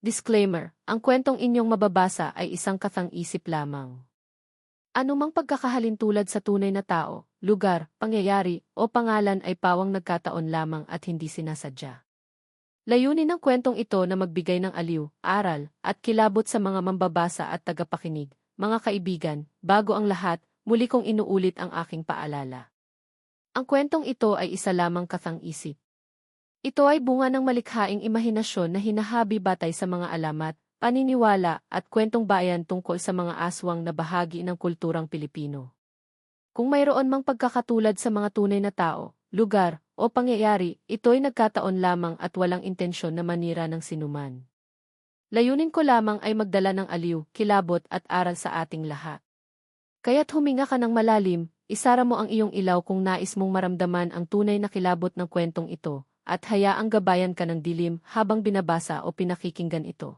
Disclaimer, ang kwentong inyong mababasa ay isang kathang-isip lamang. Anumang pagkakahalintulad sa tunay na tao, lugar, pangyayari, o pangalan ay pawang nagkataon lamang at hindi sinasadya. Layunin ng kwentong ito na magbigay ng aliw, aral, at kilabot sa mga mambabasa at tagapakinig. Mga kaibigan, bago ang lahat, muli kong inuulit ang aking paalala. Ang kwentong ito ay isa lamang kathang-isip. Ito ay bunga ng malikhaing imahinasyon na hinahabi batay sa mga alamat, paniniwala at kwentong bayan tungkol sa mga aswang na bahagi ng kulturang Pilipino. Kung mayroon mang pagkakatulad sa mga tunay na tao, lugar, o pangyayari, ito'y nagkataon lamang at walang intensyon na manira ng sinuman. Layunin ko lamang ay magdala ng aliw, kilabot at aral sa ating lahat. Kaya't huminga ka ng malalim, isara mo ang iyong ilaw kung nais mong maramdaman ang tunay na kilabot ng kwentong ito, at hayaang gabayan ka ng dilim habang binabasa o pinakikinggan ito.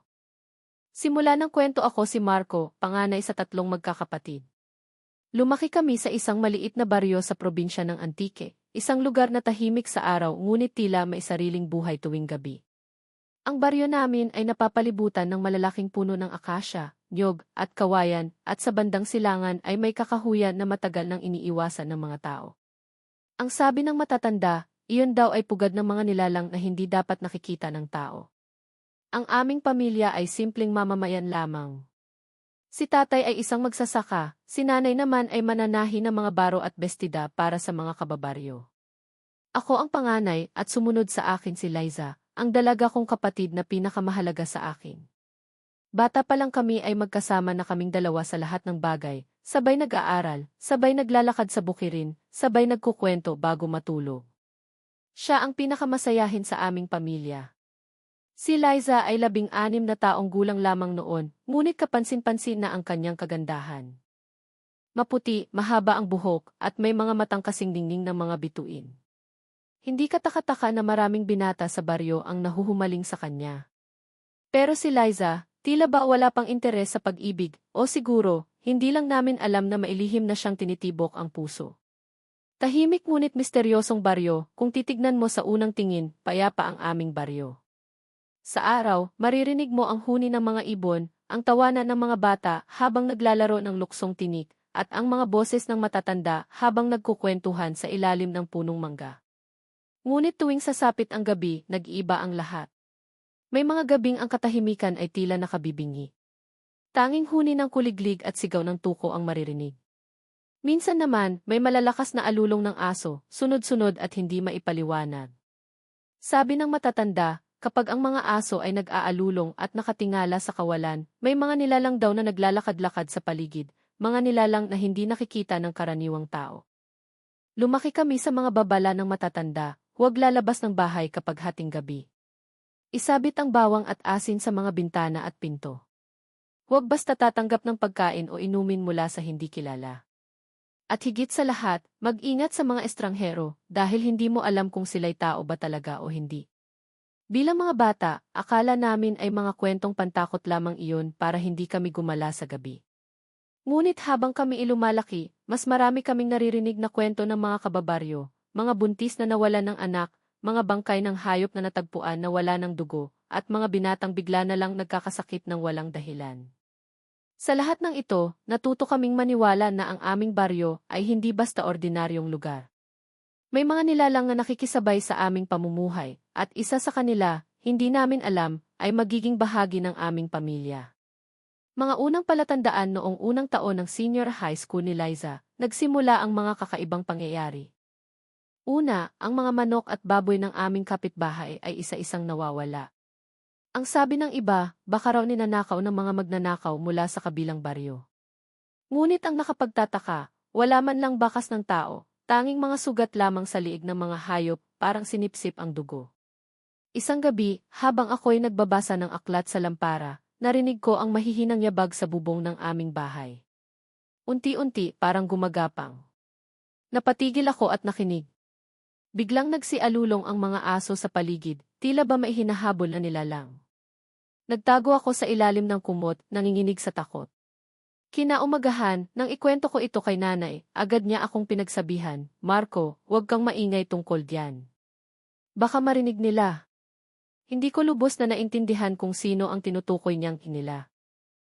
Simula ng kwento, ako si Marco, panganay sa 3 magkakapatid. Lumaki kami sa isang maliit na baryo sa probinsya ng Antique, isang lugar na tahimik sa araw ngunit tila may sariling buhay tuwing gabi. Ang baryo namin ay napapalibutan ng malalaking puno ng akasya, niyog, at kawayan, at sa bandang silangan ay may kakahuyan na matagal nang iniiwasan ng mga tao. Ang sabi ng matatanda, iyon daw ay pugad ng mga nilalang na hindi dapat nakikita ng tao. Ang aming pamilya ay simpleng mamamayan lamang. Si tatay ay isang magsasaka, si nanay naman ay mananahi ng mga baro at bestida para sa mga kababaryo. Ako ang panganay at sumunod sa akin si Liza, ang dalaga kong kapatid na pinakamahalaga sa akin. Bata pa lang kami ay magkasama na kaming dalawa sa lahat ng bagay, sabay nag-aaral, sabay naglalakad sa bukirin, sabay nagkukwento bago matulog. Siya ang pinakamasayahin sa aming pamilya. Si Liza ay 16 na taong gulang lamang noon, ngunit kapansin-pansin na ang kanyang kagandahan. Maputi, mahaba ang buhok, at may mga matang kasing dingding ng mga bituin. Hindi kataka-taka na maraming binata sa baryo ang nahuhumaling sa kanya. Pero si Liza, tila ba wala pang interes sa pag-ibig, o siguro, hindi lang namin alam na mailihim na siyang tinitibok ang puso. Tahimik ngunit misteryosong baryo, kung titignan mo sa unang tingin, payapa ang aming baryo. Sa araw, maririnig mo ang huni ng mga ibon, ang tawanan ng mga bata habang naglalaro ng luksong tinik, at ang mga boses ng matatanda habang nagkukwentuhan sa ilalim ng punong mangga. Ngunit tuwing sasapit ang gabi, nag-iiba ang lahat. May mga gabing ang katahimikan ay tila nakabibingi. Tanging huni ng kuliglig at sigaw ng tuko ang maririnig. Minsan naman, may malalakas na alulong ng aso, sunod-sunod at hindi maipaliwanag. Sabi ng matatanda, kapag ang mga aso ay nag-aalulong at nakatingala sa kawalan, may mga nilalang daw na naglalakad-lakad sa paligid, mga nilalang na hindi nakikita ng karaniwang tao. Lumaki kami sa mga babala ng matatanda, huwag lalabas ng bahay kapag hating gabi. Isabit ang bawang at asin sa mga bintana at pinto. Huwag basta tatanggap ng pagkain o inumin mula sa hindi kilala. At higit sa lahat, mag-ingat sa mga estranghero dahil hindi mo alam kung sila'y tao ba talaga o hindi. Bilang mga bata, akala namin ay mga kwentong pantakot lamang iyon para hindi kami gumala sa gabi. Ngunit habang kami lumalaki, mas marami kaming naririnig na kwento ng mga kababaryo, mga buntis na nawalan ng anak, mga bangkay ng hayop na natagpuan na wala ng dugo, at mga binatang bigla na lang nagkakasakit ng walang dahilan. Sa lahat ng ito, natuto kaming maniwala na ang aming baryo ay hindi basta ordinaryong lugar. May mga nilalang na nakikisabay sa aming pamumuhay, at isa sa kanila, hindi namin alam, ay magiging bahagi ng aming pamilya. Mga unang palatandaan noong unang taon ng senior high school ni Liza, nagsimula ang mga kakaibang pangyayari. Una, ang mga manok at baboy ng aming kapitbahay ay isa-isang nawawala. Ang sabi ng iba, baka raw ninanakaw ng mga magnanakaw mula sa kabilang baryo. Ngunit ang nakapagtataka, wala man lang bakas ng tao, tanging mga sugat lamang sa liig ng mga hayop, parang sinipsip ang dugo. Isang gabi, habang ako'y nagbabasa ng aklat sa lampara, narinig ko ang mahihinang yabag sa bubong ng aming bahay. Unti-unti, parang gumagapang. Napatigil ako at nakinig. Biglang nagsialulong ang mga aso sa paligid, tila ba may hinahabol na nilalang. Nagtago ako sa ilalim ng kumot, nanginginig sa takot. Kinaumagahan, nang ikwento ko ito kay nanay, agad niya akong pinagsabihan, Marco, huwag kang maingay tungkol diyan. Baka marinig nila. Hindi ko lubos na naintindihan kung sino ang tinutukoy niyang nila.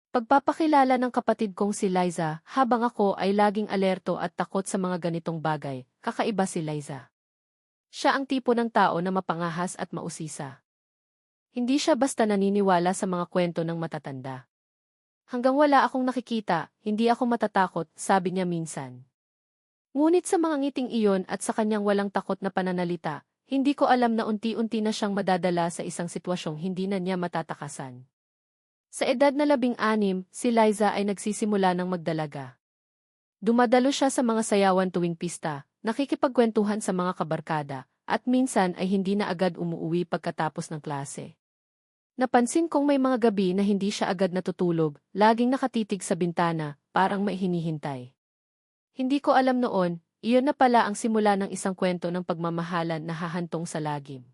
Pagpapakilala ng kapatid kong si Liza, habang ako ay laging alerto at takot sa mga ganitong bagay, kakaiba si Liza. Siya ang tipo ng tao na mapangahas at mausisa. Hindi siya basta naniniwala sa mga kwento ng matatanda. Hanggang wala akong nakikita, hindi ako matatakot, sabi niya minsan. Ngunit sa mga ngiting iyon at sa kanyang walang takot na pananalita, hindi ko alam na unti-unti na siyang madadala sa isang sitwasyong hindi na niya matatakasan. Sa edad na 16, si Liza ay nagsisimula ng magdalaga. Dumadalo siya sa mga sayawan tuwing pista, nakikipagkwentuhan sa mga kabarkada, at minsan ay hindi na agad umuuwi pagkatapos ng klase. Napansin kong may mga gabi na hindi siya agad natutulog, laging nakatitig sa bintana, parang may hinihintay. Hindi ko alam noon, iyon na pala ang simula ng isang kwento ng pagmamahalan na hahantong sa lagim.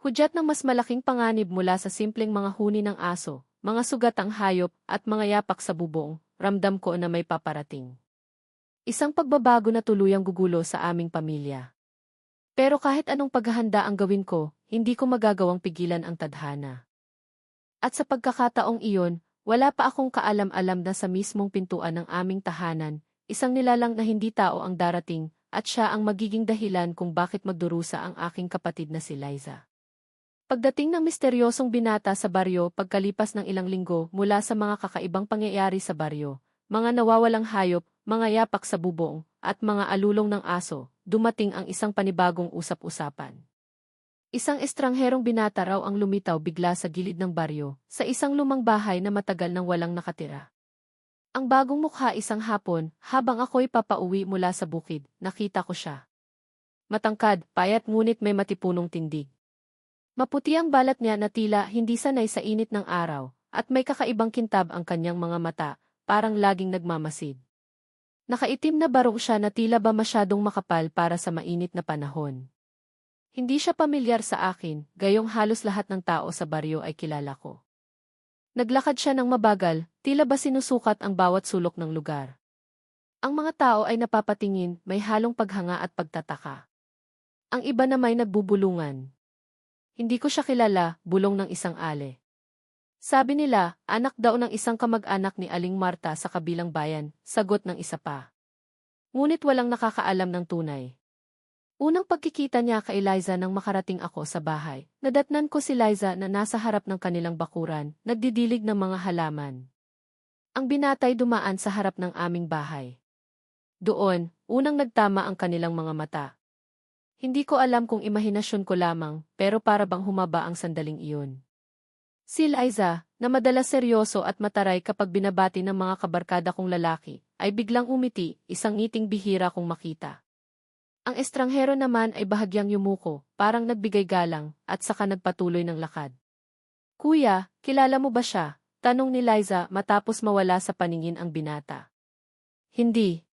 Hudyat ng mas malaking panganib mula sa simpleng mga huni ng aso, mga sugatang hayop, at mga yapak sa bubong, ramdam ko na may paparating. Isang pagbabago na tuluyang gugulo sa aming pamilya. Pero kahit anong paghahanda ang gawin ko, hindi ko magagawang pigilan ang tadhana. At sa pagkakataong iyon, wala pa akong kaalam-alam na sa mismong pintuan ng aming tahanan, isang nilalang na hindi tao ang darating, at siya ang magiging dahilan kung bakit magdurusa ang aking kapatid na si Liza. Pagdating ng misteryosong binata sa baryo pagkalipas ng ilang linggo mula sa mga kakaibang pangyayari sa baryo, mga nawawalang hayop, mga yapak sa bubong, at mga alulong ng aso, dumating ang isang panibagong usap-usapan. Isang estrangherong binata raw ang lumitaw bigla sa gilid ng baryo, sa isang lumang bahay na matagal nang walang nakatira. Ang bagong mukha isang hapon, habang ako'y papauwi mula sa bukid, nakita ko siya. Matangkad, payat ngunit may matipunong tindig. Maputi ang balat niya na tila hindi sanay sa init ng araw, at may kakaibang kintab ang kanyang mga mata, parang laging nagmamasid. Nakaitim na barong siya na tila ba masyadong makapal para sa mainit na panahon. Hindi siya pamilyar sa akin, gayong halos lahat ng tao sa baryo ay kilala ko. Naglakad siya ng mabagal, tila ba sinusukat ang bawat sulok ng lugar. Ang mga tao ay napapatingin, may halong paghanga at pagtataka. Ang iba na may nagbubulungan. Hindi ko siya kilala, bulong ng isang ale. Sabi nila, anak daw ng isang kamag-anak ni Aling Marta sa kabilang bayan, sagot ng isa pa. Ngunit walang nakakaalam ng tunay. Unang pagkikita niya kay Liza nang makarating ako sa bahay, nadatnan ko si Liza na nasa harap ng kanilang bakuran, nagdidilig ng mga halaman. Ang binatay dumaan sa harap ng aming bahay. Doon, unang nagtama ang kanilang mga mata. Hindi ko alam kung imahinasyon ko lamang, pero para bang humaba ang sandaling iyon. Si Liza, na madalas seryoso at mataray kapag binabati ng mga kabarkada kong lalaki, ay biglang umiti, isang ngiting bihira kong makita. Ang estranghero naman ay bahagyang yumuko, parang nagbigay galang, at saka nagpatuloy ng lakad. Kuya, kilala mo ba siya? Tanong ni Liza matapos mawala sa paningin ang binata. Hindi.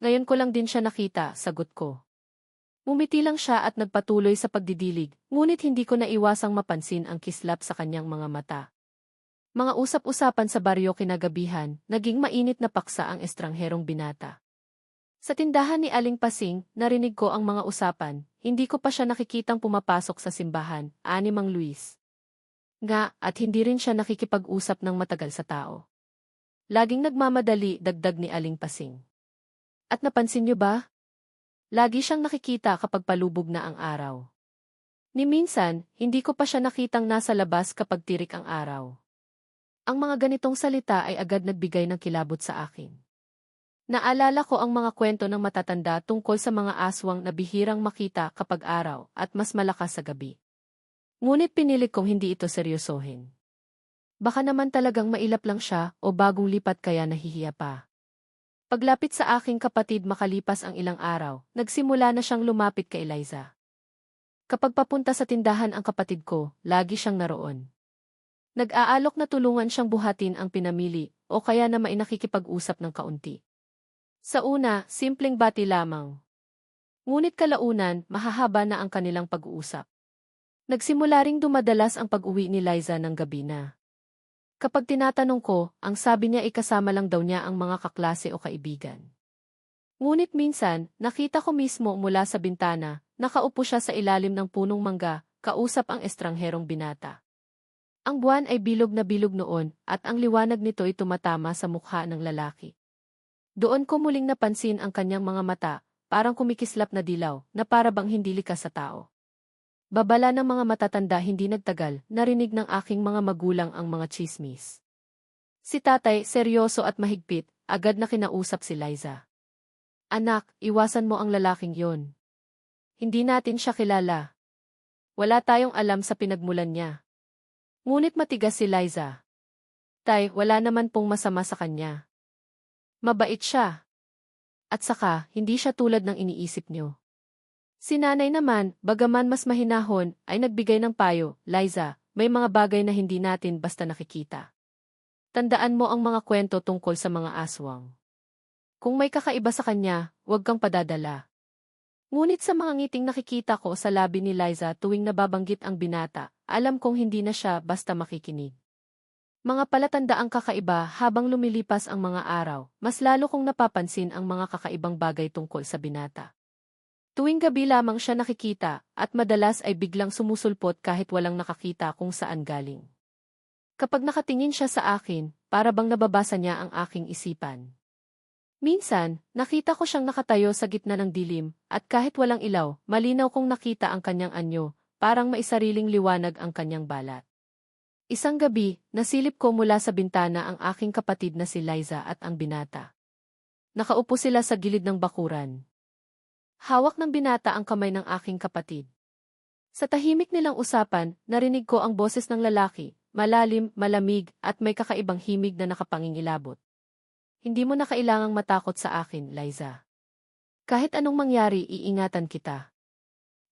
Ngayon ko lang din siya nakita, sagot ko. Mumiti lang siya at nagpatuloy sa pagdidilig, ngunit hindi ko naiwasang mapansin ang kislap sa kanyang mga mata. Mga usap-usapan sa baryo kinagabihan, naging mainit na paksa ang estrangherong binata. Sa tindahan ni Aling Pasing, narinig ko ang mga usapan, hindi ko pa siya nakikitang pumapasok sa simbahan, ani Mang Luis. Nga, at hindi rin siya nakikipag-usap ng matagal sa tao. Laging nagmamadali, dagdag ni Aling Pasing. At napansin niyo ba? Lagi siyang nakikita kapag palubog na ang araw. Ni minsan, hindi ko pa siya nakitang nasa labas kapag tirik ang araw. Ang mga ganitong salita ay agad nagbigay ng kilabot sa akin. Naalala ko ang mga kwento ng matatanda tungkol sa mga aswang na bihirang makita kapag araw at mas malakas sa gabi. Ngunit pinilit kong hindi ito seryosohin. Baka naman talagang mailap lang siya o bagong lipat kaya nahihiya pa. Paglapit sa aking kapatid makalipas ang ilang araw, nagsimula na siyang lumapit kay Liza. Kapag papunta sa tindahan ang kapatid ko, lagi siyang naroon. Nag-aalok na tulungan siyang buhatin ang pinamili o kaya na nakikipag-usap ng kaunti. Sa una, simpleng bati lamang. Ngunit kalaunan, mahahaba na ang kanilang pag-uusap. Nagsimula ring dumadalas ang pag-uwi ni Liza ng gabi na. Kapag tinatanong ko, ang sabi niya ikasama lang daw niya ang mga kaklase o kaibigan. Ngunit minsan, nakita ko mismo mula sa bintana, nakaupo siya sa ilalim ng punong mangga, kausap ang estrangherong binata. Ang buwan ay bilog na bilog noon at ang liwanag nito ay tumatama sa mukha ng lalaki. Doon ko muling napansin ang kanyang mga mata, parang kumikislap na dilaw, na para bang hindi likas sa tao. Babala ng mga matatanda hindi nagtagal, narinig ng aking mga magulang ang mga tsismis. Si tatay, seryoso at mahigpit, agad na kinausap si Liza. Anak, iwasan mo ang lalaking yon. Hindi natin siya kilala. Wala tayong alam sa pinagmulan niya. Ngunit matigas si Liza. Tay, wala naman pong masama sa kanya. Mabait siya. At saka, hindi siya tulad ng iniisip niyo. Si nanay naman, bagaman mas mahinahon, ay nagbigay ng payo, Liza, may mga bagay na hindi natin basta nakikita. Tandaan mo ang mga kwento tungkol sa mga aswang. Kung may kakaiba sa kanya, huwag kang padadala. Ngunit sa mga ngiting nakikita ko sa labi ni Liza tuwing nababanggit ang binata, alam kong hindi na siya basta makikinig. Mga palatandaang kakaiba habang lumilipas ang mga araw, mas lalo kong napapansin ang mga kakaibang bagay tungkol sa binata. Tuwing gabi lamang siya nakikita at madalas ay biglang sumusulpot kahit walang nakakita kung saan galing. Kapag nakatingin siya sa akin, para bang nababasa niya ang aking isipan. Minsan, nakita ko siyang nakatayo sa gitna ng dilim at kahit walang ilaw, malinaw kong nakita ang kanyang anyo, parang maisariling liwanag ang kanyang balat. Isang gabi, nasilip ko mula sa bintana ang aking kapatid na si Liza at ang binata. Nakaupo sila sa gilid ng bakuran. Hawak ng binata ang kamay ng aking kapatid. Sa tahimik nilang usapan, narinig ko ang boses ng lalaki, malalim, malamig, at may kakaibang himig na nakapangingilabot. Hindi mo na kailangang matakot sa akin, Liza. Kahit anong mangyari, iingatan kita.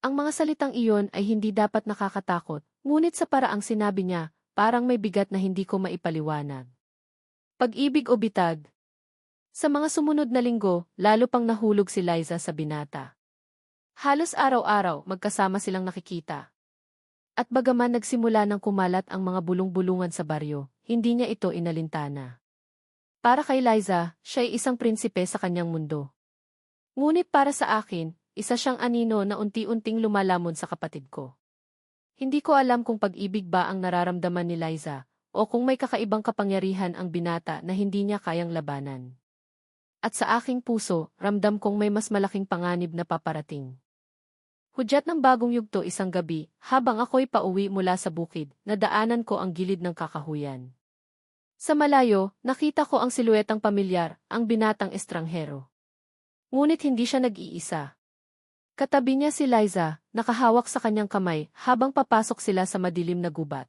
Ang mga salitang iyon ay hindi dapat nakakatakot, ngunit sa paraang sinabi niya, parang may bigat na hindi ko maipaliwanag. Pag-ibig o bitag? Sa mga sumunod na linggo, lalo pang nahulog si Liza sa binata. Halos araw-araw, magkasama silang nakikita. At bagaman nagsimula ng kumalat ang mga bulong-bulungan sa baryo, hindi niya ito inalintana. Para kay Liza, siya ay isang prinsipe sa kanyang mundo. Ngunit para sa akin, isa siyang anino na unti-unting lumalamon sa kapatid ko. Hindi ko alam kung pag-ibig ba ang nararamdaman ni Liza, o kung may kakaibang kapangyarihan ang binata na hindi niya kayang labanan. At sa aking puso, ramdam kong may mas malaking panganib na paparating. Hudyat ng bagong yugto isang gabi, habang ako'y pauwi mula sa bukid, nadaanan ko ang gilid ng kakahuyan. Sa malayo, nakita ko ang siluetang pamilyar, ang binatang estranghero. Ngunit hindi siya nag-iisa. Katabi niya si Liza, nakahawak sa kanyang kamay habang papasok sila sa madilim na gubat.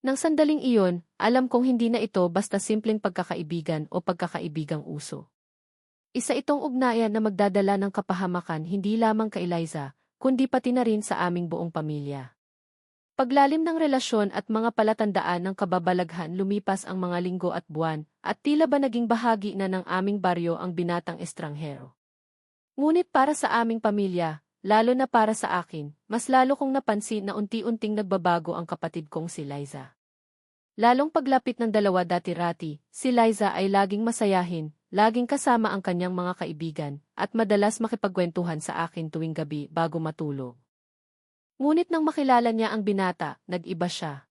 Nang sandaling iyon, alam kong hindi na ito basta simpleng pagkakaibigan o pagkakaibigang uso. Isa itong ugnayan na magdadala ng kapahamakan hindi lamang kay Liza, kundi pati na rin sa aming buong pamilya. Paglalim ng relasyon at mga palatandaan ng kababalaghan lumipas ang mga linggo at buwan, at tila ba naging bahagi na ng aming baryo ang binatang estranghero. Ngunit para sa aming pamilya, lalo na para sa akin, mas lalo kong napansin na unti-unting nagbabago ang kapatid kong si Liza. Lalong paglapit ng dalawa dati-rati, si Liza ay laging masayahin, laging kasama ang kanyang mga kaibigan, at madalas makipagkwentuhan sa akin tuwing gabi bago matulog. Ngunit nang makilala niya ang binata, nag-iba siya.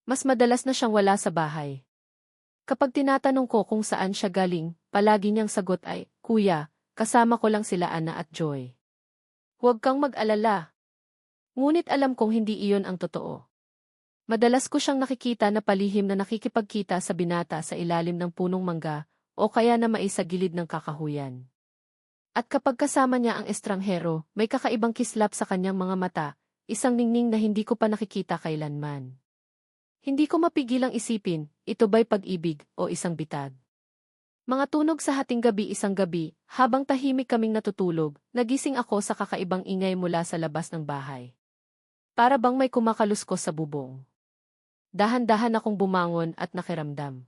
Mas madalas na siyang wala sa bahay. Kapag tinatanong ko kung saan siya galing, palagi niyang sagot ay, "Kuya, kasama ko lang sila Ana at Joy." Huwag kang mag-alala. Ngunit alam kong hindi iyon ang totoo. Madalas ko siyang nakikita na palihim na nakikipagkita sa binata sa ilalim ng punong mangga o kaya na sa gilid ng kakahuyan. At kapag kasama niya ang estranghero, may kakaibang kislap sa kanyang mga mata, isang ningning na hindi ko pa nakikita kailanman. Hindi ko mapigilang isipin, ito ba'y pag-ibig o isang bitag? Mga tunog sa hating gabi isang gabi, habang tahimik kaming natutulog, nagising ako sa kakaibang ingay mula sa labas ng bahay. Para bang may kumakaluskos sa bubong. Dahan-dahan akong bumangon at nakiramdam.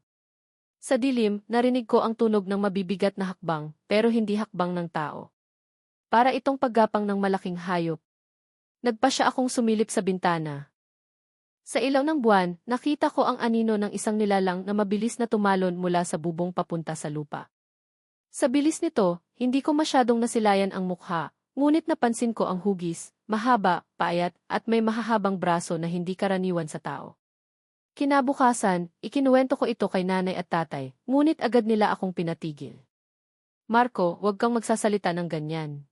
Sa dilim, narinig ko ang tunog ng mabibigat na hakbang, pero hindi hakbang ng tao. Para itong paggapang ng malaking hayop. Nagpasya akong sumilip sa bintana. Sa ilaw ng buwan, nakita ko ang anino ng isang nilalang na mabilis na tumalon mula sa bubong papunta sa lupa. Sa bilis nito, hindi ko masyadong nasilayan ang mukha, ngunit napansin ko ang hugis, mahaba, payat, at may mahahabang braso na hindi karaniwan sa tao. Kinabukasan, ikinuwento ko ito kay nanay at tatay, ngunit agad nila akong pinatigil. Marco, huwag kang magsasalita ng ganyan.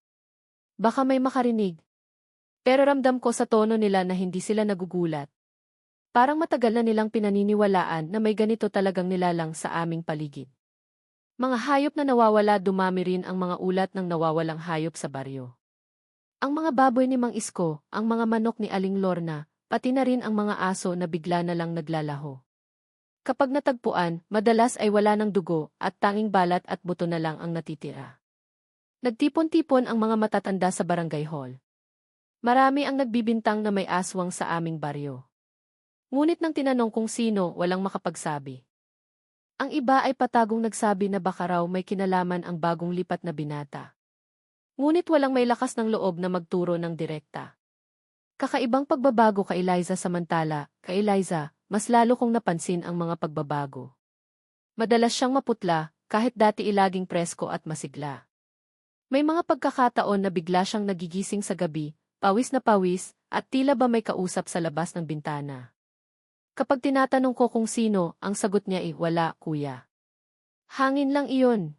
Baka may makarinig. Pero ramdam ko sa tono nila na hindi sila nagugulat. Parang matagal na nilang pinaniniwalaan na may ganito talagang nilalang sa aming paligid. Mga hayop na nawawala, dumami rin ang mga ulat ng nawawalang hayop sa baryo. Ang mga baboy ni Mang Isko, ang mga manok ni Aling Lorna, pati na rin ang mga aso na bigla na lang naglalaho. Kapag natagpuan, madalas ay wala ng dugo at tanging balat at buto na lang ang natitira. Nagtipon-tipon ang mga matatanda sa barangay hall. Marami ang nagbibintang na may aswang sa aming baryo. Ngunit nang tinanong kung sino, walang makapagsabi. Ang iba ay patagong nagsabi na baka raw may kinalaman ang bagong lipat na binata. Ngunit walang may lakas ng loob na magturo ng direkta. Kakaibang pagbabago kay Eliza samantala, kay Eliza, mas lalo kong napansin ang mga pagbabago. Madalas siyang maputla, kahit dati ilaging presko at masigla. May mga pagkakataon na bigla siyang nagigising sa gabi, pawis na pawis, at tila ba may kausap sa labas ng bintana. Kapag tinatanong ko kung sino, ang sagot niya ay, wala, kuya. Hangin lang iyon.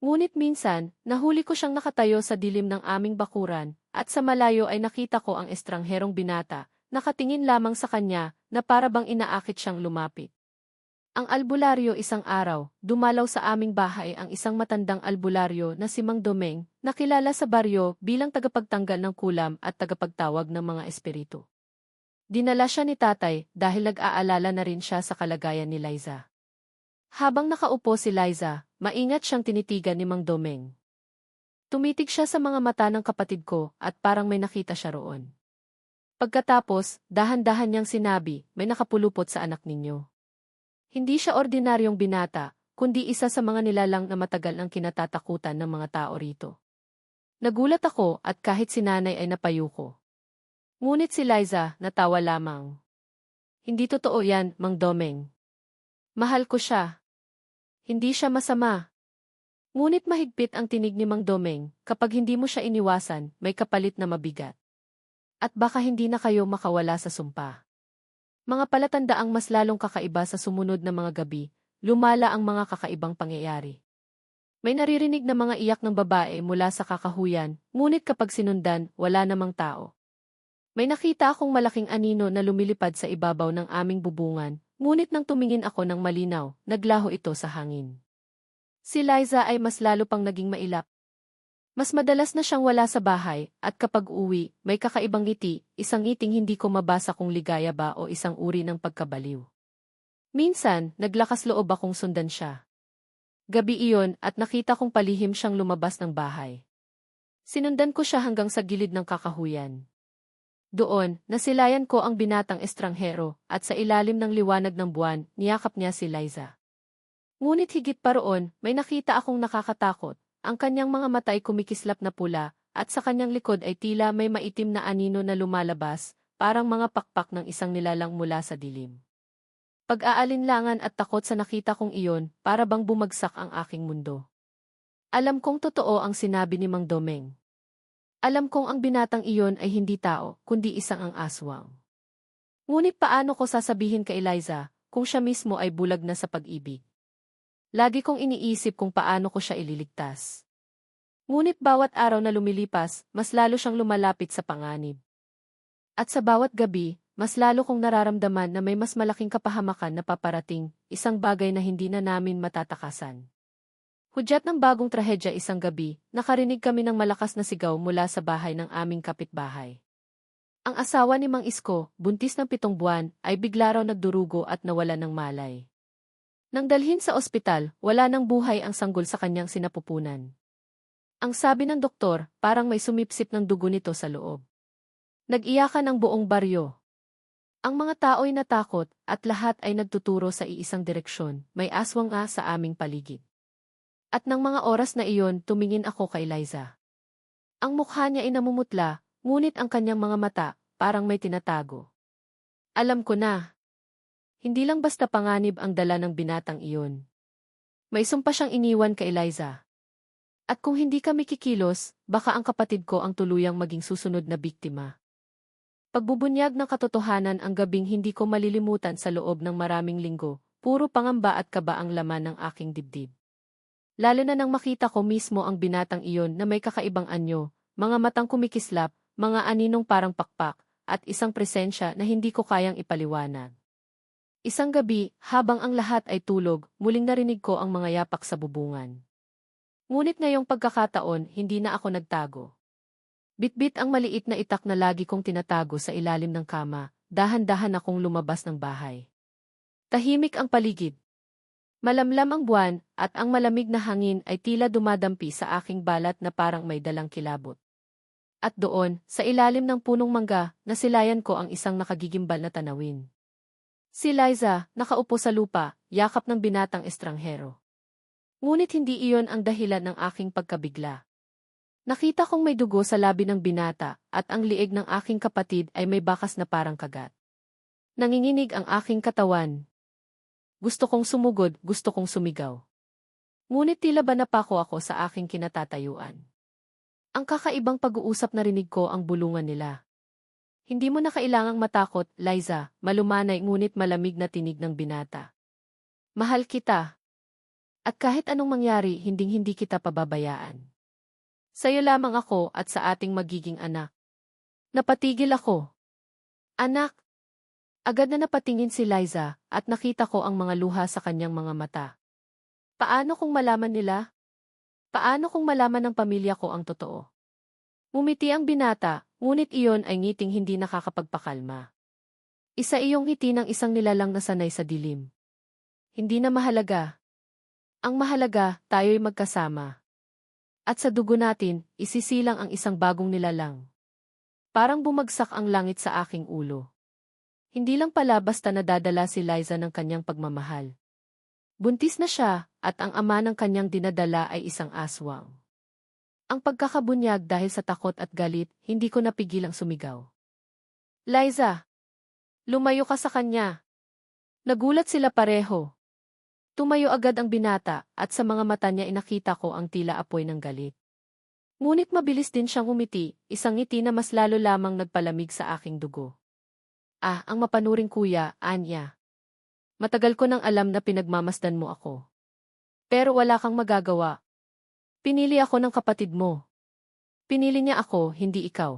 Ngunit minsan, nahuli ko siyang nakatayo sa dilim ng aming bakuran, at sa malayo ay nakita ko ang estrangherong binata, nakatingin lamang sa kanya, na para bang inaakit siyang lumapit. Ang albularyo isang araw, dumalaw sa aming bahay ang isang matandang albularyo na si Mang Domeng, nakilala sa baryo bilang tagapagtanggal ng kulam at tagapagtawag ng mga espiritu. Dinala siya ni tatay dahil nag-aalala na rin siya sa kalagayan ni Liza. Habang nakaupo si Liza, maingat siyang tinitigan ni Mang Domeng. Tumitig siya sa mga mata ng kapatid ko at parang may nakita siya roon. Pagkatapos, dahan-dahan niyang sinabi, may nakapulupot sa anak ninyo. Hindi siya ordinaryong binata, kundi isa sa mga nilalang na matagal ang kinatatakutan ng mga tao rito. Nagulat ako at kahit si nanay ay napayuko. Ngunit si Liza, natawa lamang. Hindi totoo yan, Mang Domeng. Mahal ko siya. Hindi siya masama. Ngunit mahigpit ang tinig ni Mang Domeng, kapag hindi mo siya iniwasan, may kapalit na mabigat. At baka hindi na kayo makawala sa sumpa. Mga palatandaang mas lalong kakaiba sa sumunod na mga gabi, lumala ang mga kakaibang pangyayari. May naririnig na mga iyak ng babae mula sa kakahuyan, ngunit kapag sinundan, wala namang tao. May nakita akong malaking anino na lumilipad sa ibabaw ng aming bubungan, ngunit nang tumingin ako ng malinaw, naglaho ito sa hangin. Si Liza ay mas lalo pang naging mailap. Mas madalas na siyang wala sa bahay, at kapag uwi, may kakaibang ngiti, isang ngiting hindi ko mabasa kung ligaya ba o isang uri ng pagkabaliw. Minsan, naglakas loob akong sundan siya. Gabi iyon at nakita kong palihim siyang lumabas ng bahay. Sinundan ko siya hanggang sa gilid ng kakahuyan. Doon, nasilayan ko ang binatang estranghero, at sa ilalim ng liwanag ng buwan, niyakap niya si Liza. Ngunit higit pa roon, may nakita akong nakakatakot. Ang kanyang mga mata ay kumikislap na pula, at sa kanyang likod ay tila may maitim na anino na lumalabas, parang mga pakpak ng isang nilalang mula sa dilim. Pag-aalinlangan at takot sa nakita kong iyon, para bang bumagsak ang aking mundo. Alam kong totoo ang sinabi ni Mang Domeng. Alam kong ang binatang iyon ay hindi tao, kundi isang ang aswang. Ngunit paano ko sasabihin kay Eliza, kung siya mismo ay bulag na sa pag-ibig? Lagi kong iniisip kung paano ko siya ililigtas. Ngunit bawat araw na lumilipas, mas lalo siyang lumalapit sa panganib. At sa bawat gabi, mas lalo kong nararamdaman na may mas malaking kapahamakan na paparating, isang bagay na hindi na namin matatakasan. Hudyat ng bagong trahedya isang gabi, nakarinig kami ng malakas na sigaw mula sa bahay ng aming kapitbahay. Ang asawa ni Mang Isko, buntis ng 7 buwan, ay bigla raw nagdurugo at nawala ng malay. Nang dalhin sa ospital, wala nang buhay ang sanggol sa kanyang sinapupunan. Ang sabi ng doktor, parang may sumipsip ng dugo nito sa loob. Nag-iyakan ang buong baryo. Ang mga tao'y natakot, at lahat ay nagtuturo sa iisang direksyon, may aswang nga sa aming paligid. At nang mga oras na iyon, tumingin ako kay Liza. Ang mukha niya ay namumutla, ngunit ang kanyang mga mata, parang may tinatago. Alam ko na. Hindi lang basta panganib ang dala ng binatang iyon. May sumpa siyang iniwan kay Liza. At kung hindi kami kikilos, baka ang kapatid ko ang tuluyang maging susunod na biktima. Pagbubunyag ng katotohanan ang gabing hindi ko malilimutan sa loob ng maraming linggo, puro pangamba at kaba ang laman ng aking dibdib. Lalo na nang makita ko mismo ang binatang iyon na may kakaibang anyo, mga matang kumikislap, mga aninong parang pakpak, at isang presensya na hindi ko kayang ipaliwanag. Isang gabi, habang ang lahat ay tulog, muling narinig ko ang mga yapak sa bubungan. Ngunit ngayong pagkakataon, hindi na ako nagtago. Bitbit ang maliit na itak na lagi kong tinatago sa ilalim ng kama, dahan-dahan akong lumabas ng bahay. Tahimik ang paligid. Malamlam ang buwan, at ang malamig na hangin ay tila dumadampi sa aking balat na parang may dalang kilabot. At doon, sa ilalim ng punong mangga, nasilayan ko ang isang nakagigimbal na tanawin. Si Liza, nakaupo sa lupa, yakap ng binatang estranghero. Ngunit hindi iyon ang dahilan ng aking pagkabigla. Nakita kong may dugo sa labi ng binata, at ang liig ng aking kapatid ay may bakas na parang kagat. Nanginginig ang aking katawan. Gusto kong sumugod, gusto kong sumigaw. Ngunit tila ba napako ako sa aking kinatatayuan. Ang kakaibang pag-uusap narinig ko ang bulungan nila. Hindi mo na kailangang matakot, Liza, malumanay ngunit malamig na tinig ng binata. Mahal kita. At kahit anong mangyari, hinding-hindi kita pababayaan. Sa'yo lamang ako at sa ating magiging anak. Napatigil ako. Anak! Agad na napatingin si Liza at nakita ko ang mga luha sa kanyang mga mata. Paano kung malaman nila? Paano kung malaman ng pamilya ko ang totoo? Ngumiti ang binata, ngunit iyon ay ngiting hindi nakakapagpakalma. Isa iyong ngiti ng isang nilalang na sanay sa dilim. Hindi na mahalaga. Ang mahalaga, tayo'y magkasama. At sa dugo natin, isisilang ang isang bagong nilalang. Parang bumagsak ang langit sa aking ulo. Hindi lang pala basta nadadala si Liza ng kanyang pagmamahal. Buntis na siya, at ang ama ng kanyang dinadala ay isang aswang. Ang pagkakabunyag dahil sa takot at galit, hindi ko napigilang sumigaw. Liza! Lumayo ka sa kanya! Nagulat sila pareho. Tumayo agad ang binata, at sa mga mata niya inakita ko ang tila apoy ng galit. Ngunit mabilis din siyang umiti, isang ngiti na mas lalo lamang nagpalamig sa aking dugo. Ah, ang mapanuring kuya, Anya. Matagal ko nang alam na pinagmamasdan mo ako. Pero wala kang magagawa. Pinili ako ng kapatid mo. Pinili niya ako, hindi ikaw.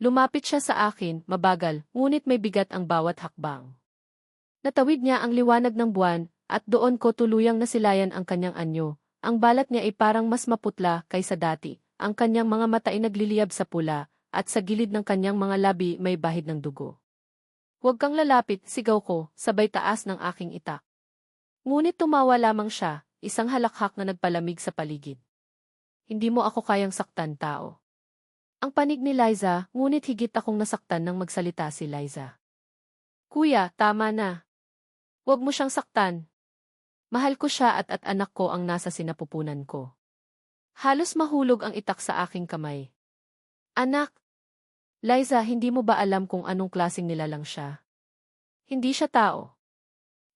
Lumapit siya sa akin, mabagal, ngunit may bigat ang bawat hakbang. Natawid niya ang liwanag ng buwan, at doon ko tuluyang nasilayan ang kanyang anyo. Ang balat niya ay parang mas maputla kaysa dati. Ang kanyang mga mata ay nagliliyab sa pula, at sa gilid ng kanyang mga labi may bahid ng dugo. Huwag kang lalapit, sigaw ko, sabay taas ng aking itak. Ngunit tumawa lamang siya, isang halakhak na nagpalamig sa paligid. Hindi mo ako kayang saktan, tao. Ang panig ni Liza, ngunit higit akong nasaktan nang magsalita si Liza. Kuya, tama na. Huwag mo siyang saktan. Mahal ko siya at anak ko ang nasa sinapupunan ko. Halos mahulog ang itak sa aking kamay. Anak! Liza, hindi mo ba alam kung anong klaseng nilalang siya? Hindi siya tao.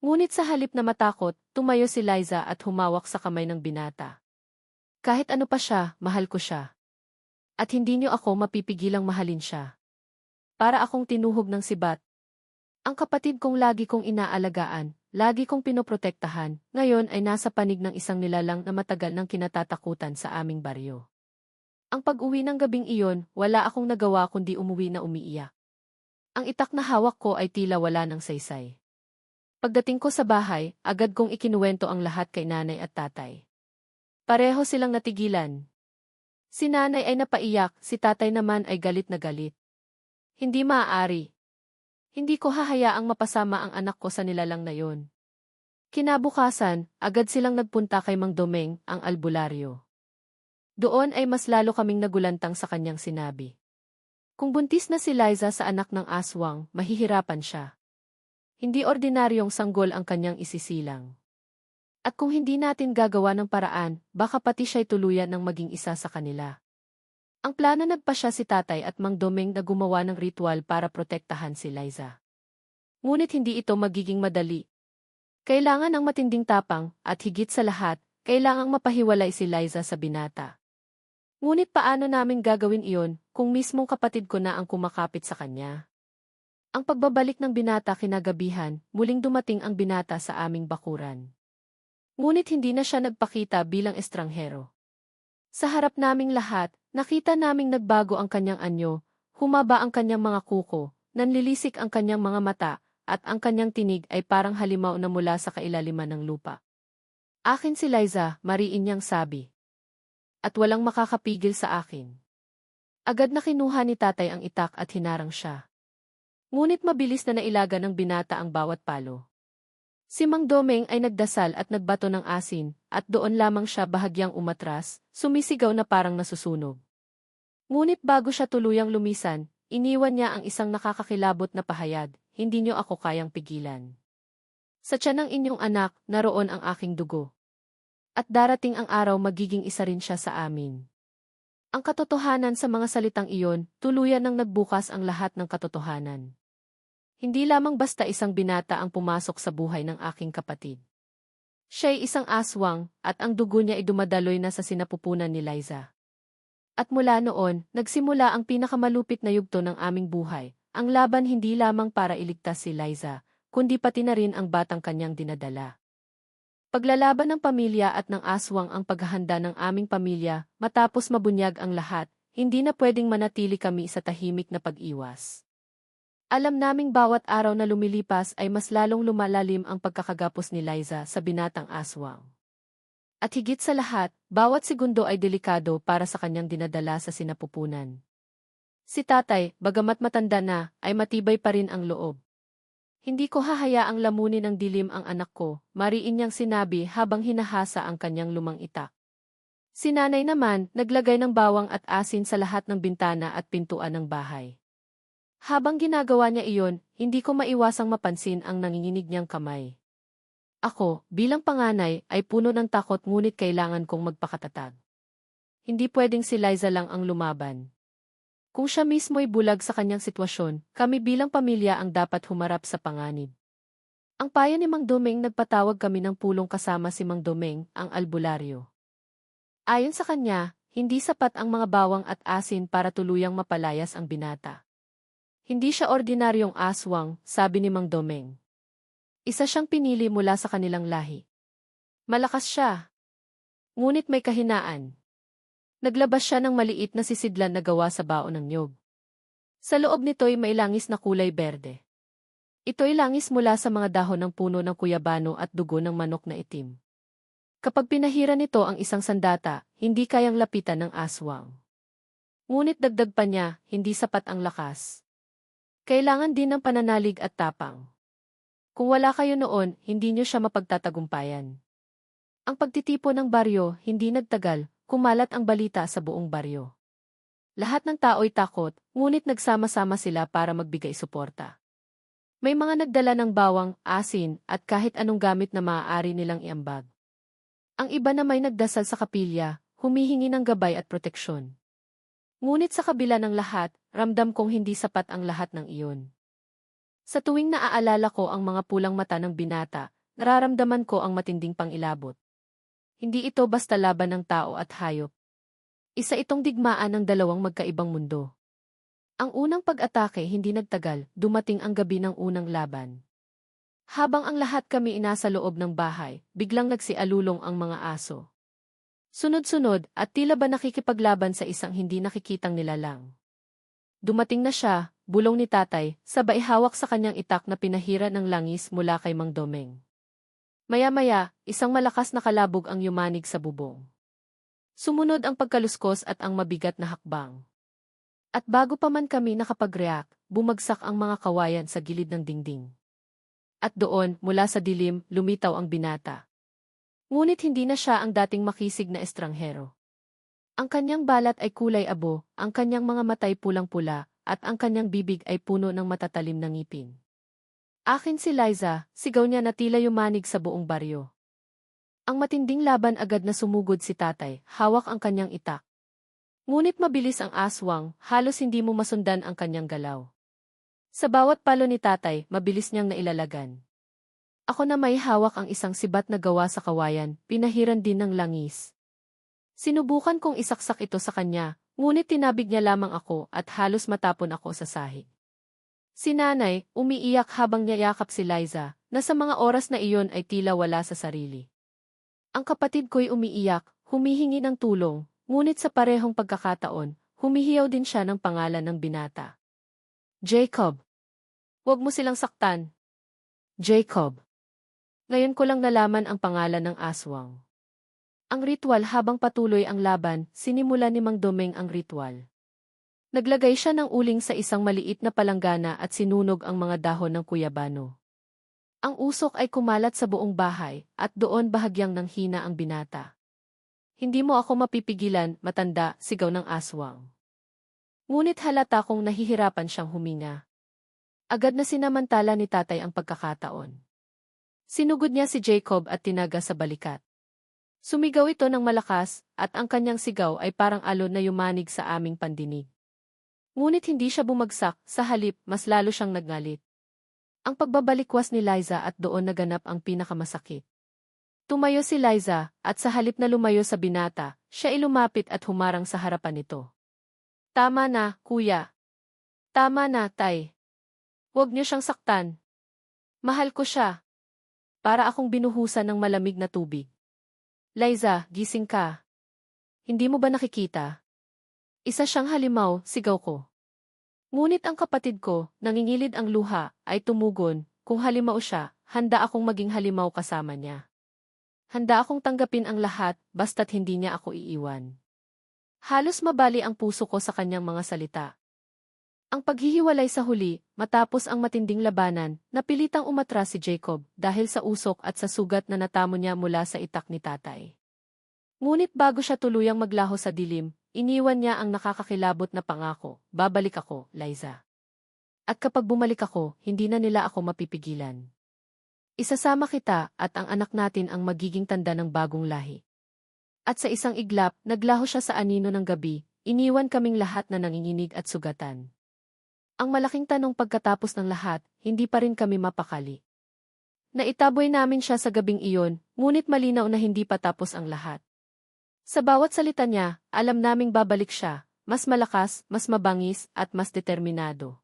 Ngunit sa halip na matakot, tumayo si Liza at humawak sa kamay ng binata. Kahit ano pa siya, mahal ko siya. At hindi niyo ako mapipigilang mahalin siya. Para akong tinuhog ng sibat. Ang kapatid kong lagi kong inaalagaan, lagi kong pinoprotektahan, ngayon ay nasa panig ng isang nilalang na matagal nang kinatatakutan sa aming baryo. Ang pag-uwi ng gabing iyon, wala akong nagawa kundi umuwi na umiiyak. Ang itak na hawak ko ay tila wala ng saysay. Pagdating ko sa bahay, agad kong ikinuwento ang lahat kay nanay at tatay. Pareho silang natigilan. Si nanay ay napaiyak, si tatay naman ay galit na galit. Hindi maaari. Hindi ko hahayaang mapasama ang anak ko sa nilalang na yon. Kinabukasan, agad silang nagpunta kay Mang Domeng, ang albularyo. Doon ay mas lalo kaming nagulantang sa kanyang sinabi. Kung buntis na si Liza sa anak ng aswang, mahihirapan siya. Hindi ordinaryong sanggol ang kanyang isisilang. At kung hindi natin gagawa ng paraan, baka pati siya'y tuluyan ng maging isa sa kanila. Ang plano nagpasya si tatay at Mang Domeng na gumawa ng ritual para protektahan si Liza. Ngunit hindi ito magiging madali. Kailangan ng matinding tapang, at higit sa lahat, kailangang mapahiwalay si Liza sa binata. Ngunit paano namin gagawin iyon kung mismong kapatid ko na ang kumakapit sa kanya? Ang pagbabalik ng binata kinagabihan, muling dumating ang binata sa aming bakuran. Ngunit hindi na siya nagpakita bilang estranghero. Sa harap naming lahat, nakita naming nagbago ang kanyang anyo, humaba ang kanyang mga kuko, nanlilisik ang kanyang mga mata, at ang kanyang tinig ay parang halimaw na mula sa kailaliman ng lupa. Akin si Liza, mariin niyang sabi. At walang makakapigil sa akin. Agad na kinuha ni tatay ang itak at hinarang siya. Ngunit mabilis na nailaga ng binata ang bawat palo. Si Mang Domeng ay nagdasal at nagbato ng asin, at doon lamang siya bahagyang umatras, sumisigaw na parang nasusunog. Ngunit bago siya tuluyang lumisan, iniwan niya ang isang nakakakilabot na pahayag, hindi niyo ako kayang pigilan. Sa tiyan ng inyong anak, naroon ang aking dugo. At darating ang araw magiging isa rin siya sa amin. Ang katotohanan sa mga salitang iyon, tuluyan nang nagbukas ang lahat ng katotohanan. Hindi lamang basta isang binata ang pumasok sa buhay ng aking kapatid. Siya'y isang aswang, at ang dugo niya ay dumadaloy na sa sinapupunan ni Liza. At mula noon, nagsimula ang pinakamalupit na yugto ng aming buhay, ang laban hindi lamang para iligtas si Liza, kundi pati na rin ang batang kanyang dinadala. Paglalaban ng pamilya at ng aswang ang paghahanda ng aming pamilya, matapos mabunyag ang lahat, hindi na pwedeng manatili kami sa tahimik na pag-iwas. Alam naming bawat araw na lumilipas ay mas lalong lumalalim ang pagkakagapos ni Liza sa binatang aswang. At higit sa lahat, bawat segundo ay delikado para sa kanyang dinadala sa sinapupunan. Si tatay, bagamat matanda na, ay matibay pa rin ang loob. Hindi ko hahayaang lamunin ng dilim ang anak ko, mariin niyang sinabi habang hinahasa ang kanyang lumang itak. Si nanay naman, naglagay ng bawang at asin sa lahat ng bintana at pintuan ng bahay. Habang ginagawa niya iyon, hindi ko maiwasang mapansin ang nanginginig niyang kamay. Ako, bilang panganay, ay puno ng takot ngunit kailangan kong magpakatatag. Hindi pwedeng si Liza lang ang lumaban. Kung siya mismo'y bulag sa kanyang sitwasyon, kami bilang pamilya ang dapat humarap sa panganib. Ang payo ni Mang Domeng nagpatawag kami ng pulong kasama si Mang Domeng, ang albularyo. Ayon sa kanya, hindi sapat ang mga bawang at asin para tuluyang mapalayas ang binata. Hindi siya ordinaryong aswang, sabi ni Mang Domeng. Isa siyang pinili mula sa kanilang lahi. Malakas siya. Ngunit may kahinaan. Naglabas siya ng maliit na sisidlan na gawa sa baon ng niyog. Sa loob nito'y may langis na kulay berde. Ito'y langis mula sa mga dahon ng puno ng kuyabano at dugo ng manok na itim. Kapag pinahira nito ang isang sandata, hindi kayang lapitan ng aswang. Ngunit dagdag pa niya, hindi sapat ang lakas. Kailangan din ng pananalig at tapang. Kung wala kayo noon, hindi niyo siya mapagtatagumpayan. Ang pagtitipon ng baryo, hindi nagtagal, kumalat ang balita sa buong baryo. Lahat ng tao'y takot, ngunit nagsama-sama sila para magbigay suporta. May mga nagdala ng bawang, asin, at kahit anong gamit na maaari nilang iambag. Ang iba na may nagdasal sa kapilya, humihingi ng gabay at proteksyon. Ngunit sa kabila ng lahat, ramdam kong hindi sapat ang lahat ng iyon. Sa tuwing naaalala ko ang mga pulang mata ng binata, nararamdaman ko ang matinding pangilabot. Hindi ito basta laban ng tao at hayop. Isa itong digmaan ng dalawang magkaibang mundo. Ang unang pag-atake hindi nagtagal, dumating ang gabi ng unang laban. Habang ang lahat kami inasa loob ng bahay, biglang nagsialulong ang mga aso. Sunod-sunod at tila ba nakikipaglaban sa isang hindi nakikitang nilalang. Dumating na siya, bulong ni tatay, sabay hawak sa kanyang itak na pinahira ng langis mula kay Mang Domeng. Maya-maya, isang malakas na kalabog ang yumanig sa bubong. Sumunod ang pagkaluskos at ang mabigat na hakbang. At bago pa man kami nakapag-react, bumagsak ang mga kawayan sa gilid ng dingding. At doon, mula sa dilim, lumitaw ang binata. Ngunit hindi na siya ang dating makisig na estranghero. Ang kanyang balat ay kulay abo, ang kanyang mga matay pulang-pula, at ang kanyang bibig ay puno ng matatalim na ngipin. Akin si Liza, sigaw niya na tila yumanig sa buong baryo. Ang matinding laban agad na sumugod si tatay, hawak ang kanyang itak. Ngunit mabilis ang aswang, halos hindi mo masundan ang kanyang galaw. Sa bawat palo ni tatay, mabilis niyang nailalagan. Ako na may hawak ang isang sibat na gawa sa kawayan, pinahiran din ng langis. Sinubukan kong isaksak ito sa kanya, ngunit tinabig niya lamang ako at halos matapon ako sa sahig. Si nanay, umiiyak habang niyayakap si Liza, na sa mga oras na iyon ay tila wala sa sarili. Ang kapatid ko'y umiiyak, humihingi ng tulong, ngunit sa parehong pagkakataon, humihiyaw din siya ng pangalan ng binata. Jacob! Huwag mo silang saktan. Jacob! Ngayon ko lang nalaman ang pangalan ng aswang. Ang ritual habang patuloy ang laban, sinimula ni Mang Domeng ang ritual. Naglagay siya ng uling sa isang maliit na palanggana at sinunog ang mga dahon ng kuyabano. Ang usok ay kumalat sa buong bahay, at doon bahagyang nanghina ang binata. Hindi mo ako mapipigilan, matanda, sigaw ng aswang. Ngunit halata kong nahihirapan siyang huminga. Agad na sinamantala ni tatay ang pagkakataon. Sinugod niya si Jacob at tinaga sa balikat. Sumigaw ito ng malakas, at ang kanyang sigaw ay parang alon na yumanig sa aming pandinig. Ngunit hindi siya bumagsak, sa halip, mas lalo siyang nagngalit. Ang pagbabalikwas ni Liza at doon naganap ang pinakamasakit. Tumayo si Liza, at sa halip na lumayo sa binata, siya ilumapit at humarang sa harapan nito. Tama na, kuya. Tama na, tay. Huwag niyo siyang saktan. Mahal ko siya. Para akong binuhusan ng malamig na tubig. Liza, gising ka. Hindi mo ba nakikita? Isa siyang halimaw, sigaw ko. Ngunit ang kapatid ko, nangingilid ang luha, ay tumugon, kung halimaw siya, handa akong maging halimaw kasama niya. Handa akong tanggapin ang lahat, basta't hindi niya ako iiwan. Halos mabali ang puso ko sa kanyang mga salita. Ang paghihiwalay sa huli, matapos ang matinding labanan, napilitang umatras si Jacob dahil sa usok at sa sugat na natamo niya mula sa itak ni tatay. Ngunit bago siya tuluyang maglaho sa dilim, iniwan niya ang nakakakilabot na pangako, babalik ako, Liza. At kapag bumalik ako, hindi na nila ako mapipigilan. Isasama kita at ang anak natin ang magiging tanda ng bagong lahi. At sa isang iglap, naglaho siya sa anino ng gabi, iniwan kaming lahat na nanginginig at sugatan. Ang malaking tanong pagkatapos ng lahat, hindi pa rin kami mapakali. Naitaboy namin siya sa gabing iyon, ngunit malinaw na hindi pa tapos ang lahat. Sa bawat salita niya, alam naming babalik siya, mas malakas, mas mabangis, at mas determinado.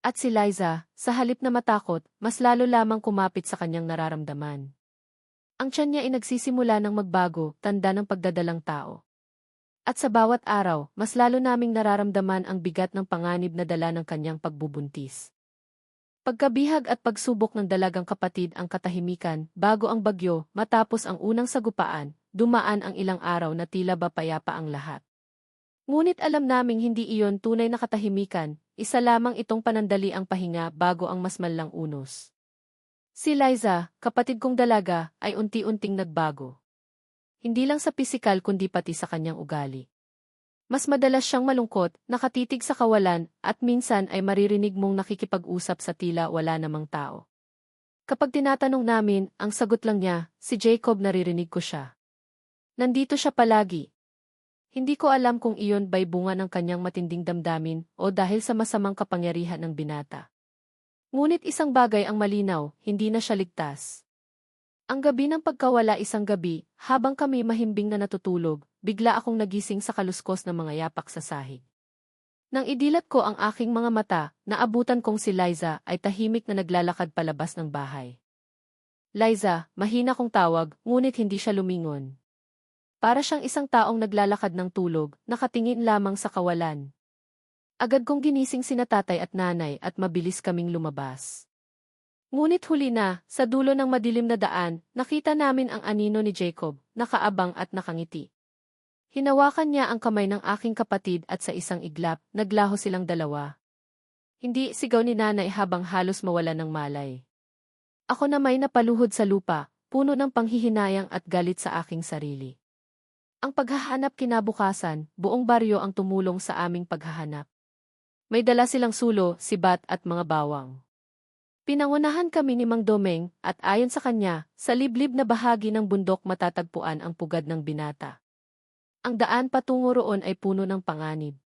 At si Liza, sa halip na matakot, mas lalo lamang kumapit sa kanyang nararamdaman. Ang tiyan niya ay nagsisimula ng magbago, tanda ng pagdadalang tao. At sa bawat araw, mas lalo naming nararamdaman ang bigat ng panganib na dala ng kanyang pagbubuntis. Pagkabihag at pagsubok ng dalagang kapatid ang katahimikan, bago ang bagyo, matapos ang unang sagupaan, dumaan ang ilang araw na tila ba payapa ang lahat. Ngunit alam naming hindi iyon tunay na katahimikan, isa lamang itong panandali ang pahinga bago ang mas malang unos. Si Liza, kapatid kong dalaga, ay unti-unting nagbago. Hindi lang sa pisikal kundi pati sa kanyang ugali. Mas madalas siyang malungkot, nakatitig sa kawalan, at minsan ay maririnig mong nakikipag-usap sa tila wala namang tao. Kapag tinatanong namin, ang sagot lang niya, si Jacob, naririnig ko siya. Nandito siya palagi. Hindi ko alam kung iyon ba'y bunga ng kanyang matinding damdamin o dahil sa masamang kapangyarihan ng binata. Ngunit isang bagay ang malinaw, hindi na siya ligtas. Ang gabi ng pagkawala isang gabi, habang kami mahimbing na natutulog, bigla akong nagising sa kaluskos ng mga yapak sa sahig. Nang idilat ko ang aking mga mata, naabutan kong si Liza ay tahimik na naglalakad palabas ng bahay. Liza, mahina kong tawag, ngunit hindi siya lumingon. Para siyang isang taong naglalakad ng tulog, nakatingin lamang sa kawalan. Agad kong ginising sina tatay at nanay at mabilis kaming lumabas. Ngunit huli na, sa dulo ng madilim na daan, nakita namin ang anino ni Jacob, nakaabang at nakangiti. Hinawakan niya ang kamay ng aking kapatid at sa isang iglap, naglaho silang dalawa. Hindi, sigaw ni nanay habang halos mawala ng malay. Ako na may napaluhod sa lupa, puno ng panghihinayang at galit sa aking sarili. Ang paghahanap kinabukasan, buong baryo ang tumulong sa aming paghahanap. May dala silang sulo, sibat at mga bawang. Pinangunahan kami ni Mang Domeng at ayon sa kanya, sa liblib na bahagi ng bundok matatagpuan ang pugad ng binata. Ang daan patungo roon ay puno ng panganib.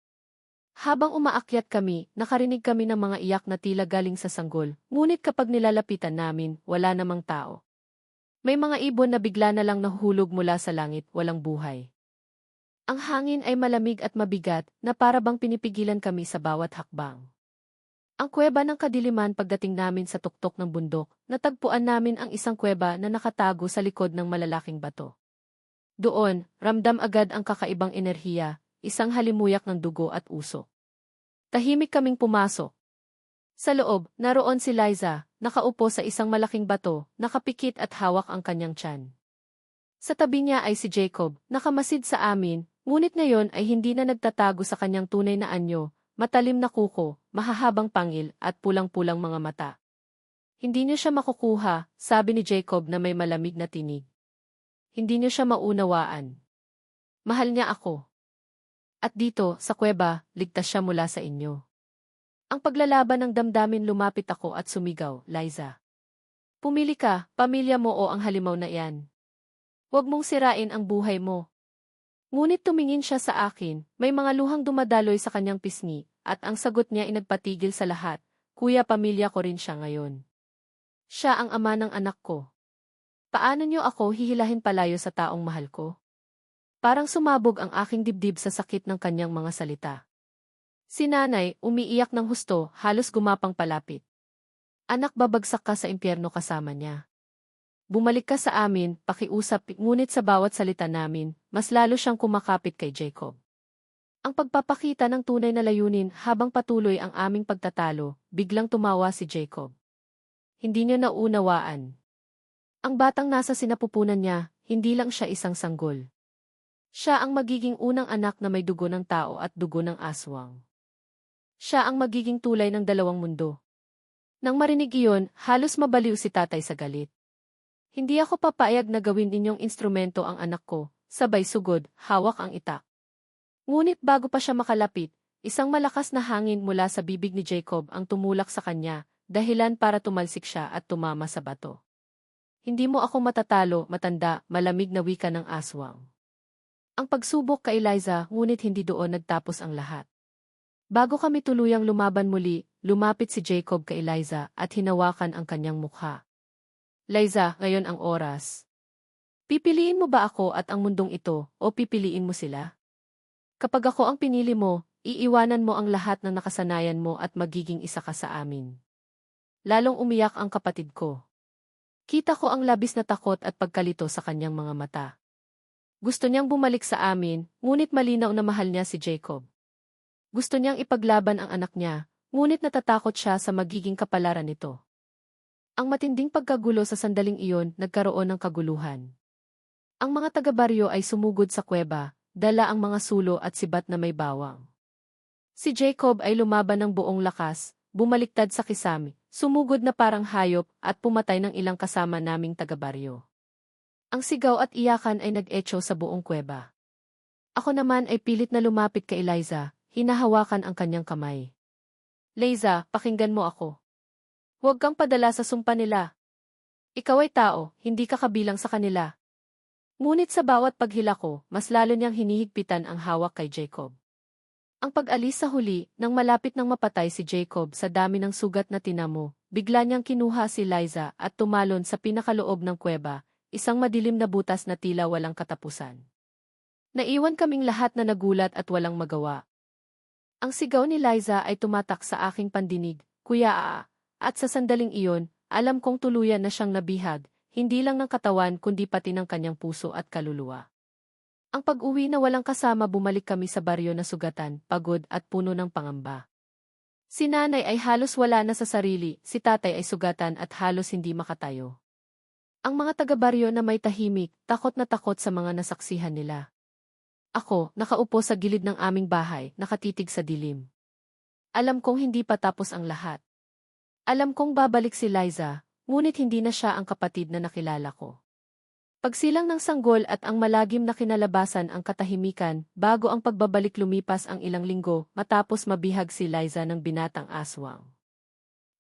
Habang umaakyat kami, nakarinig kami ng mga iyak na tila galing sa sanggol, ngunit kapag nilalapitan namin, wala namang tao. May mga ibon na bigla na lang nahuhulog mula sa langit, walang buhay. Ang hangin ay malamig at mabigat na para bang pinipigilan kami sa bawat hakbang. Ang kuweba ng kadiliman pagdating namin sa tuktok ng bundok, natagpuan namin ang isang kuweba na nakatago sa likod ng malalaking bato. Doon, ramdam agad ang kakaibang enerhiya, isang halimuyak ng dugo at usok. Tahimik kaming pumasok. Sa loob, naroon si Liza, nakaupo sa isang malaking bato, nakapikit at hawak ang kanyang tiyan. Sa tabi niya ay si Jacob, nakamasid sa amin, ngunit ngayon ay hindi na nagtatago sa kanyang tunay na anyo, matalim na kuko, mahahabang pangil at pulang-pulang mga mata. Hindi niyo siya makukuha, sabi ni Jacob na may malamig na tinig. Hindi niyo siya maunawaan. Mahal niya ako. At dito, sa kuweba, ligtas siya mula sa inyo. Ang paglalaban ng damdamin lumapit ako at sumigaw, Liza. Pumili ka, pamilya mo o ang halimaw na iyan. Huwag mong sirain ang buhay mo. Ngunit tumingin siya sa akin, may mga luhang dumadaloy sa kanyang pisngi, at ang sagot niya ay nagpatigil sa lahat, Kuya, pamilya ko rin siya ngayon. Siya ang ama ng anak ko. Paano niyo ako hihilahin palayo sa taong mahal ko? Parang sumabog ang aking dibdib sa sakit ng kanyang mga salita. Si nanay, umiiyak ng husto, halos gumapang palapit. Anak, babagsak ka sa impyerno kasama niya. Bumalik ka sa amin, pakiusap, ngunit sa bawat salita namin, mas lalo siyang kumakapit kay Jacob. Ang pagpapakita ng tunay na layunin habang patuloy ang aming pagtatalo, biglang tumawa si Jacob. Hindi niya naunawaan. Ang batang nasa sinapupunan niya, hindi lang siya isang sanggol. Siya ang magiging unang anak na may dugo ng tao at dugo ng aswang. Siya ang magiging tulay ng dalawang mundo. Nang marinig iyon, halos mabaliw si tatay sa galit. Hindi ako papayag na gawin ninyong instrumento ang anak ko, sabay sugod, hawak ang itak. Ngunit bago pa siya makalapit, isang malakas na hangin mula sa bibig ni Jacob ang tumulak sa kanya, dahilan para tumalsik siya at tumama sa bato. Hindi mo ako matatalo, matanda, malamig na wika ng aswang. Ang pagsubok kay Liza, ngunit hindi doon nagtapos ang lahat. Bago kami tuluyang lumaban muli, lumapit si Jacob kay Liza at hinawakan ang kanyang mukha. Liza, ngayon ang oras. Pipiliin mo ba ako at ang mundong ito, o pipiliin mo sila? Kapag ako ang pinili mo, iiwanan mo ang lahat ng nakasanayan mo at magiging isa ka sa amin. Lalong umiyak ang kapatid ko. Kita ko ang labis na takot at pagkalito sa kanyang mga mata. Gusto niyang bumalik sa amin, ngunit malinaw na mahal niya si Jacob. Gusto niyang ipaglaban ang anak niya, ngunit natatakot siya sa magiging kapalaran nito. Ang matinding pagkagulo sa sandaling iyon nagkaroon ng kaguluhan. Ang mga taga-baryo ay sumugod sa kuweba, dala ang mga sulo at sibat na may bawang. Si Jacob ay lumaban ng buong lakas, bumaliktad sa kisame, sumugod na parang hayop at pumatay ng ilang kasama naming taga-baryo. Ang sigaw at iyakan ay nag-echo sa buong kuweba. Ako naman ay pilit na lumapit kay Liza, hinahawakan ang kanyang kamay. Liza, pakinggan mo ako. Huwag kang padala sa sumpa nila. Ikaw ay tao, hindi ka kabilang sa kanila. Ngunit sa bawat paghila ko, mas lalo niyang hinihigpitan ang hawak kay Jacob. Ang pag-alis sa huli, nang malapit nang mapatay si Jacob sa dami ng sugat na tinamo, bigla niyang kinuha si Liza at tumalon sa pinakaloob ng kuweba, isang madilim na butas na tila walang katapusan. Naiwan kaming lahat na nagulat at walang magawa. Ang sigaw ni Liza ay tumatak sa aking pandinig, Kuya, at sa sandaling iyon, alam kong tuluyan na siyang nabihag, hindi lang ng katawan kundi pati ng kanyang puso at kaluluwa. Ang pag-uwi na walang kasama, bumalik kami sa baryo na sugatan, pagod at puno ng pangamba. Si nanay ay halos wala na sa sarili, si tatay ay sugatan at halos hindi makatayo. Ang mga taga-baryo na may tahimik, takot na takot sa mga nasaksihan nila. Ako, nakaupo sa gilid ng aming bahay, nakatitig sa dilim. Alam kong hindi pa tapos ang lahat. Alam kong babalik si Liza, ngunit hindi na siya ang kapatid na nakilala ko. Pagsilang ng sanggol at ang malagim na kinalabasan ang katahimikan, bago ang pagbabalik lumipas ang ilang linggo, matapos mabihag si Liza ng binatang aswang.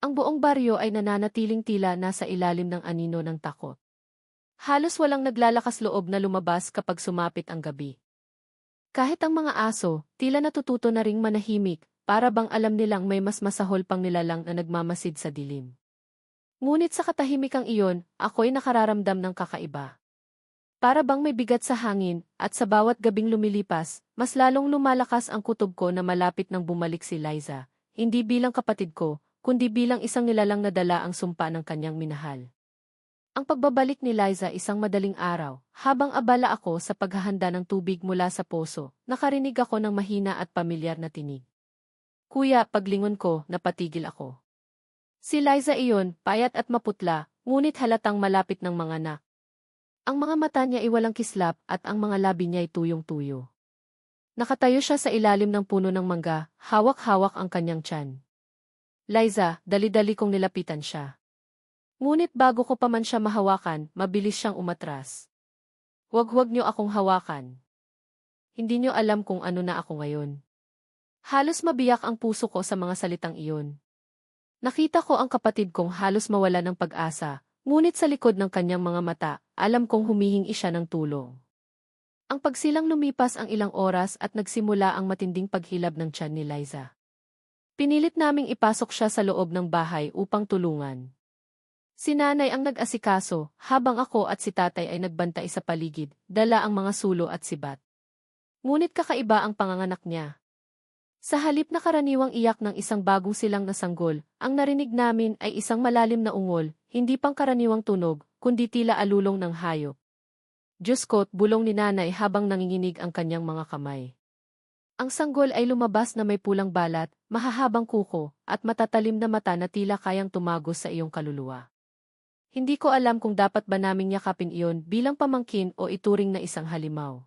Ang buong baryo ay nananatiling tila nasa ilalim ng anino ng takot. Halos walang naglalakas loob na lumabas kapag sumapit ang gabi. Kahit ang mga aso, tila natututo na ring manahimik, para bang alam nilang may mas masahol pang nilalang na nagmamasid sa dilim. Ngunit sa katahimikang iyon, ako'y nakararamdam ng kakaiba. Para bang may bigat sa hangin, at sa bawat gabing lumilipas, mas lalong lumalakas ang kutob ko na malapit nang bumalik si Liza, hindi bilang kapatid ko, kundi bilang isang nilalang na dala ang sumpa ng kanyang minahal. Ang pagbabalik ni Liza isang madaling araw, habang abala ako sa paghahanda ng tubig mula sa poso, nakarinig ako ng mahina at pamilyar na tinig. Kuya, paglingon ko, napatigil ako. Si Liza iyon, payat at maputla, ngunit halatang malapit ng mga anak. Ang mga mata niya ay walang kislap at ang mga labi niya ay tuyong-tuyo. Nakatayo siya sa ilalim ng puno ng mangga, hawak-hawak ang kanyang tiyan. Liza, dali-dali kong nilapitan siya. Ngunit bago ko pa man siya mahawakan, mabilis siyang umatras. Huwag niyo akong hawakan. Hindi niyo alam kung ano na ako ngayon. Halos mabiyak ang puso ko sa mga salitang iyon. Nakita ko ang kapatid kong halos mawala ng pag-asa, ngunit sa likod ng kanyang mga mata, alam kong humihingi siya ng tulong. Ang pagsilang lumipas ang ilang oras at nagsimula ang matinding paghilab ng tiyan ni Liza. Pinilit naming ipasok siya sa loob ng bahay upang tulungan. Si nanay ang nag-asikaso, habang ako at si tatay ay nagbantay sa paligid, dala ang mga sulo at sibat. Ngunit kakaiba ang panganganak niya. Sa halip na karaniwang iyak ng isang bagong silang na sanggol, ang narinig namin ay isang malalim na ungol, hindi pangkaraniwang tunog, kundi tila alulong ng hayop. Diyos ko, bulong ni nanay habang nanginginig ang kanyang mga kamay. Ang sanggol ay lumabas na may pulang balat, mahahabang kuko, at matatalim na mata na tila kayang tumagos sa iyong kaluluwa. Hindi ko alam kung dapat ba naming yakapin iyon bilang pamangkin o ituring na isang halimaw.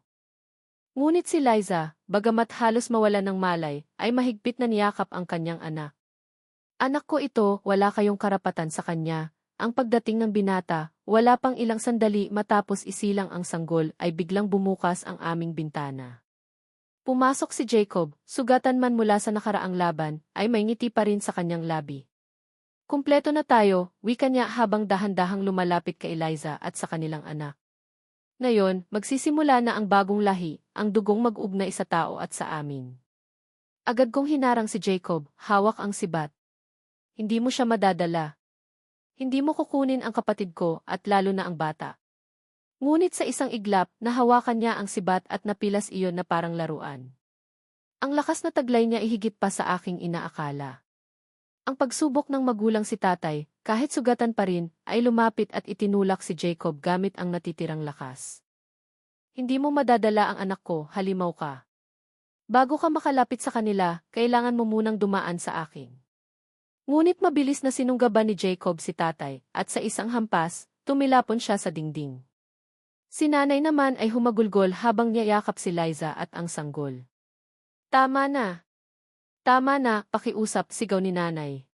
Ngunit si Liza, bagamat halos mawala ng malay, ay mahigpit na niyakap ang kanyang anak. Anak ko ito, wala kayong karapatan sa kanya. Ang pagdating ng binata, wala pang ilang sandali matapos isilang ang sanggol ay biglang bumukas ang aming bintana. Pumasok si Jacob, sugatan man mula sa nakaraang laban, ay may ngiti pa rin sa kanyang labi. Kumpleto na tayo, wika niya habang dahan-dahang lumalapit kay Liza at sa kanilang anak. Ngayon, magsisimula na ang bagong lahi, ang dugong mag-ugnay sa tao at sa amin. Agad kong hinarang si Jacob, hawak ang sibat. Hindi mo siya madadala. Hindi mo kukunin ang kapatid ko at lalo na ang bata. Ngunit sa isang iglap, nahawakan niya ang sibat at napilas iyon na parang laruan. Ang lakas na taglay niya ihigit pa sa aking inaakala. Ang pagsubok ng magulang si tatay, kahit sugatan pa rin, ay lumapit at itinulak si Jacob gamit ang natitirang lakas. Hindi mo madadala ang anak ko, halimaw ka. Bago ka makalapit sa kanila, kailangan mo munang dumaan sa akin. Ngunit mabilis na sinunggaban ni Jacob si tatay, at sa isang hampas, tumilapon siya sa dingding. Si nanay naman ay humagulgol habang niyayakap si Liza at ang sanggol. Tama na. Tama na, pakiusap, sigaw ni nanay.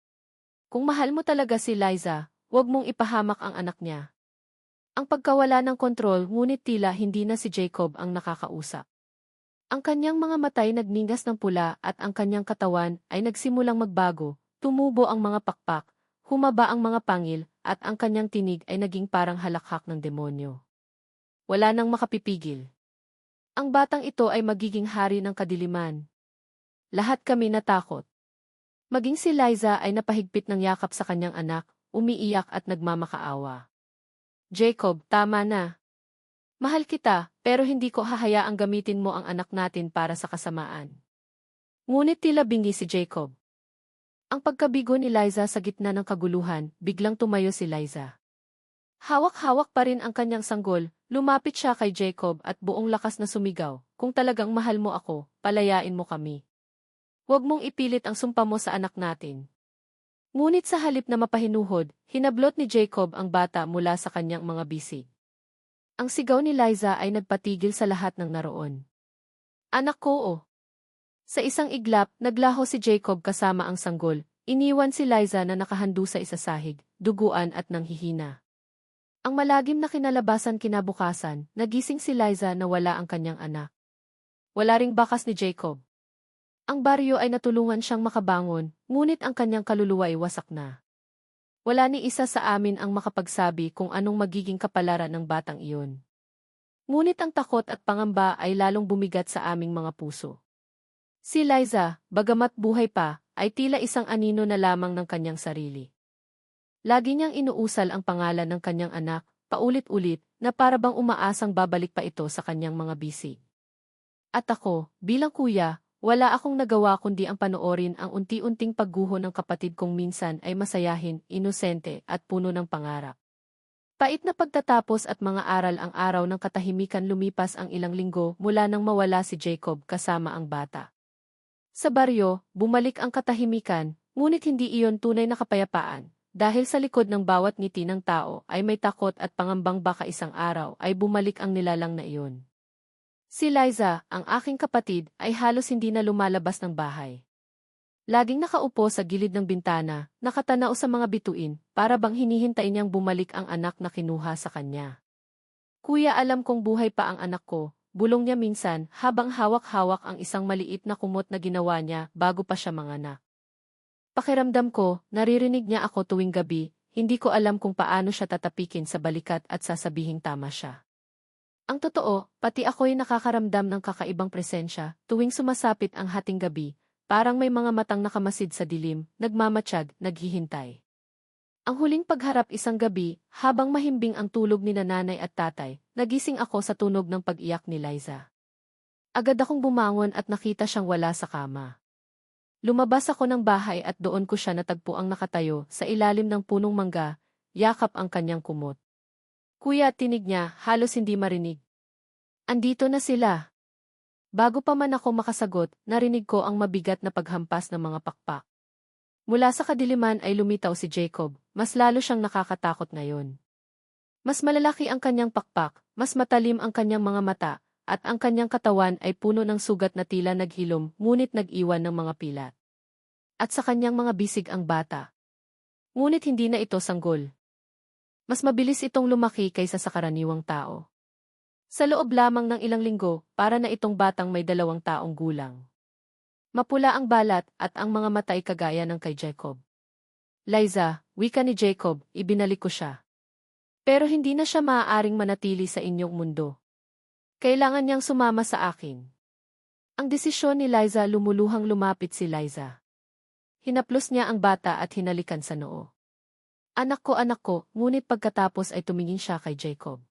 Kung mahal mo talaga si Liza, huwag mong ipahamak ang anak niya. Ang pagkawala ng kontrol ngunit tila hindi na si Jacob ang nakakausap. Ang kanyang mga matay nagningas ng pula at ang kanyang katawan ay nagsimulang magbago, tumubo ang mga pakpak, humaba ang mga pangil, at ang kanyang tinig ay naging parang halakhak ng demonyo. Wala nang makapipigil. Ang batang ito ay magiging hari ng kadiliman. Lahat kami natakot. Maging si Liza ay napahigpit ng yakap sa kanyang anak, umiiyak at nagmamakaawa. Jacob, tama na. Mahal kita, pero hindi ko hahayaang gamitin mo ang anak natin para sa kasamaan. Ngunit tila bingi si Jacob. Ang pagkabigo ni Liza sa gitna ng kaguluhan, biglang tumayo si Liza. Hawak-hawak pa rin ang kanyang sanggol, lumapit siya kay Jacob at buong lakas na sumigaw, kung talagang mahal mo ako, palayain mo kami. Huwag mong ipilit ang sumpa mo sa anak natin. Ngunit sa halip na mapahinuhod, hinablot ni Jacob ang bata mula sa kanyang mga bisig. Ang sigaw ni Liza ay nagpatigil sa lahat ng naroon. Anak ko oh! Sa isang iglap, naglaho si Jacob kasama ang sanggol, iniwan si Liza na nakahandu sa isasahig, duguan at nanghihina. Ang malagim na kinalabasan kinabukasan, nagising si Liza na wala ang kanyang anak. Wala ring bakas ni Jacob. Ang baryo ay natulungan siyang makabangon, ngunit ang kanyang kaluluwa ay wasak na. Wala ni isa sa amin ang makapagsabi kung anong magiging kapalaran ng batang iyon. Ngunit ang takot at pangamba ay lalong bumigat sa aming mga puso. Si Liza, bagamat buhay pa, ay tila isang anino na lamang ng kanyang sarili. Lagi niyang inuusal ang pangalan ng kanyang anak, paulit-ulit, na para bang umaasang babalik pa ito sa kanyang mga bisig. At ako, bilang kuya, wala akong nagawa kundi ang panoorin ang unti-unting pagguho ng kapatid kong minsan ay masayahin, inosente at puno ng pangarap. Pait na pagtatapos at mga aral ang araw ng katahimikan lumipas ang ilang linggo mula nang mawala si Jacob kasama ang bata. Sa baryo, bumalik ang katahimikan, ngunit hindi iyon tunay na kapayapaan, dahil sa likod ng bawat ngiti ng tao ay may takot at pangambang baka isang araw ay bumalik ang nilalang na iyon. Si Liza, ang aking kapatid, ay halos hindi na lumalabas ng bahay. Laging nakaupo sa gilid ng bintana, nakatanaw sa mga bituin, para bang hinihintay niyang bumalik ang anak na kinuha sa kanya. Kuya, alam kong buhay pa ang anak ko, bulong niya minsan habang hawak-hawak ang isang maliit na kumot na ginawa niya bago pa siya manganak. Pakiramdam ko, naririnig niya ako tuwing gabi, hindi ko alam kung paano siya tatapikin sa balikat at sasabihing tama siya. Ang totoo, pati ako'y nakakaramdam ng kakaibang presensya tuwing sumasapit ang hating gabi, parang may mga matang nakamasid sa dilim, nagmamatsyag, naghihintay. Ang huling pagharap isang gabi, habang mahimbing ang tulog ni nanay at tatay, nagising ako sa tunog ng pag-iyak ni Liza. Agad akong bumangon at nakita siyang wala sa kama. Lumabas ako ng bahay at doon ko siya natagpuang nakatayo sa ilalim ng punong mangga, yakap ang kanyang kumot. Kuya, tinig niya, halos hindi marinig. Andito na sila. Bago pa man ako makasagot, narinig ko ang mabigat na paghampas ng mga pakpak. Mula sa kadiliman ay lumitaw si Jacob, mas lalo siyang nakakatakot ngayon. Mas malalaki ang kanyang pakpak, mas matalim ang kanyang mga mata, at ang kanyang katawan ay puno ng sugat na tila naghilom ngunit nag-iwan ng mga pilat. At sa kanyang mga bisig ang bata. Ngunit hindi na ito sanggol. Mas mabilis itong lumaki kaysa sa karaniwang tao. Sa loob lamang ng ilang linggo, para na itong batang may 2 taong gulang. Mapula ang balat at ang mga mata ay kagaya ng kay Jacob. Liza, wika ni Jacob, ibinalik ko siya. Pero hindi na siya maaaring manatili sa inyong mundo. Kailangan niyang sumama sa akin. Ang desisyon ni Liza, lumuluhang lumapit si Liza. Hinaplos niya ang bata at hinalikan sa noo. Anak ko, ngunit pagkatapos ay tumingin siya kay Jacob.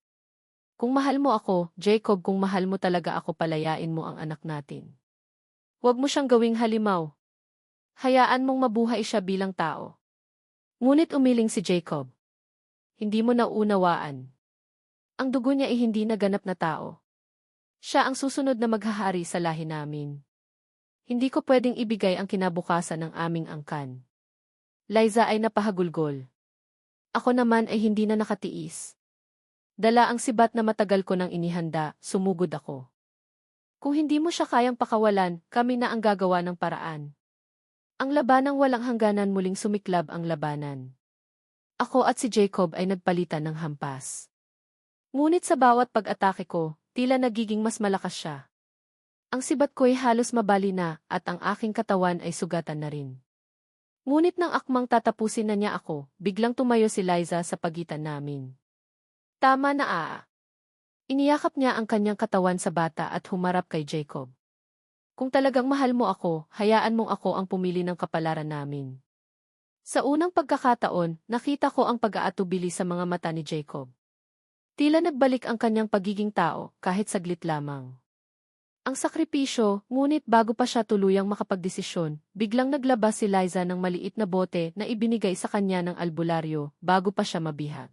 Kung mahal mo ako, Jacob, kung mahal mo talaga ako, palayain mo ang anak natin. Huwag mo siyang gawing halimaw. Hayaan mong mabuhay siya bilang tao. Ngunit umiling si Jacob. Hindi mo nauunawaan. Ang dugo niya ay hindi naganap na tao. Siya ang susunod na maghahari sa lahi namin. Hindi ko pwedeng ibigay ang kinabukasan ng aming angkan. Liza ay napahagulgol. Ako naman ay hindi na nakatiis. Dala ang sibat na matagal ko nang inihanda, sumugod ako. Kung hindi mo siya kayang pakawalan, kami na ang gagawa ng paraan. Ang labanang walang hangganan, muling sumiklab ang labanan. Ako at si Jacob ay nagpalitan ng hampas. Ngunit sa bawat pag-atake ko, tila nagiging mas malakas siya. Ang sibat ko'y halos mabali na at ang aking katawan ay sugatan na rin. Ngunit nang akmang tatapusin na niya ako, biglang tumayo si Liza sa pagitan namin. Tama na. Iniyakap niya ang kanyang katawan sa bata at humarap kay Jacob. Kung talagang mahal mo ako, hayaan mong ako ang pumili ng kapalaran namin. Sa unang pagkakataon, nakita ko ang pag-aatubili sa mga mata ni Jacob. Tila nagbalik ang kanyang pagiging tao, kahit saglit lamang. Ang sakripisyo, ngunit bago pa siya tuluyang makapagdesisyon, biglang naglabas si Liza ng maliit na bote na ibinigay sa kanya ng albularyo bago pa siya mabihag.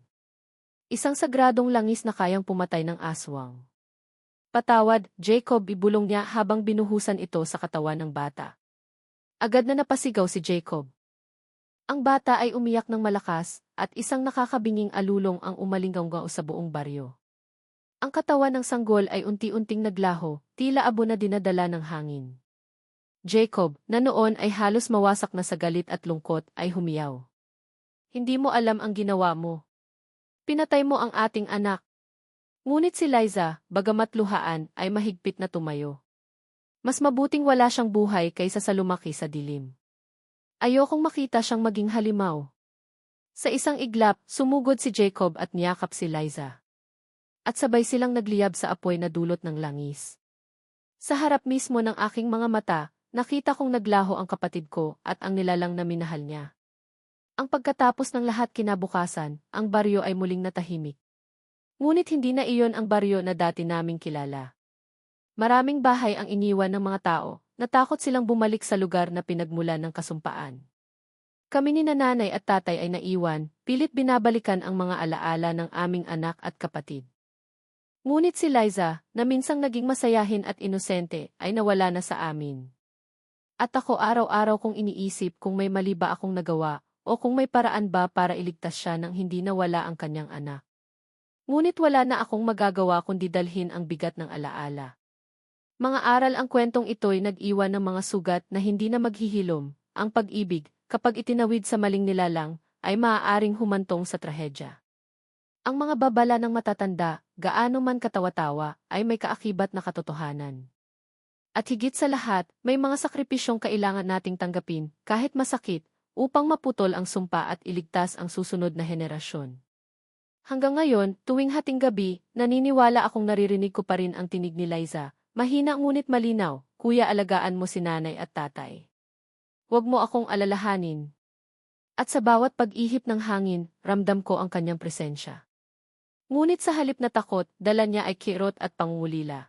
Isang sagradong langis na kayang pumatay ng aswang. Patawad, Jacob, ibulong niya habang binuhusan ito sa katawan ng bata. Agad na napasigaw si Jacob. Ang bata ay umiyak ng malakas at isang nakakabinging alulong ang umalinggaw sa buong baryo. Ang katawan ng sanggol ay unti-unting naglaho, tila abo na dinadala ng hangin. Jacob, na noon ay halos mawasak na sa galit at lungkot, ay humiyaw. Hindi mo alam ang ginawa mo. Pinatay mo ang ating anak. Ngunit si Liza, bagamat luhaan, ay mahigpit na tumayo. Mas mabuting wala siyang buhay kaysa sa lumaki sa dilim. Ayokong makita siyang maging halimaw. Sa isang iglap, sumugod si Jacob at niyakap si Liza. at sabay silang nagliyab sa apoy na dulot ng langis. Sa harap mismo ng aking mga mata, nakita kong naglaho ang kapatid ko at ang nilalang na minahal niya. Ang pagkatapos ng lahat kinabukasan, ang baryo ay muling natahimik. Ngunit hindi na iyon ang baryo na dati naming kilala. Maraming bahay ang iniwan ng mga tao, natakot silang bumalik sa lugar na pinagmulan ng kasumpaan. Kami ni nanay at tatay ay naiwan, pilit binabalikan ang mga alaala ng aming anak at kapatid. Ngunit si Liza, na minsang naging masayahin at inosente, ay nawala na sa amin. At ako araw-araw kong iniisip kung may mali ba akong nagawa, o kung may paraan ba para iligtas siya nang hindi nawala ang kanyang anak. Ngunit wala na akong magagawa kundi dalhin ang bigat ng alaala. Mga aral ang kwentong ito'y nag-iwan ng mga sugat na hindi na maghihilom. Ang pag-ibig, kapag itinawid sa maling nilalang, ay maaaring humantong sa trahedya. Ang mga babala ng matatanda, gaano man katawa-tawa, ay may kaakibat na katotohanan. At higit sa lahat, may mga sakripisyong kailangan nating tanggapin, kahit masakit, upang maputol ang sumpa at iligtas ang susunod na henerasyon. Hanggang ngayon, tuwing hating gabi, naniniwala akong naririnig ko pa rin ang tinig ni Liza. Mahina ngunit malinaw, kuya, alagaan mo si nanay at tatay. Huwag mo akong alalahanin. At sa bawat pag-ihip ng hangin, ramdam ko ang kanyang presensya. Ngunit sa halip na takot, dala niya ay kirot at pangungulila.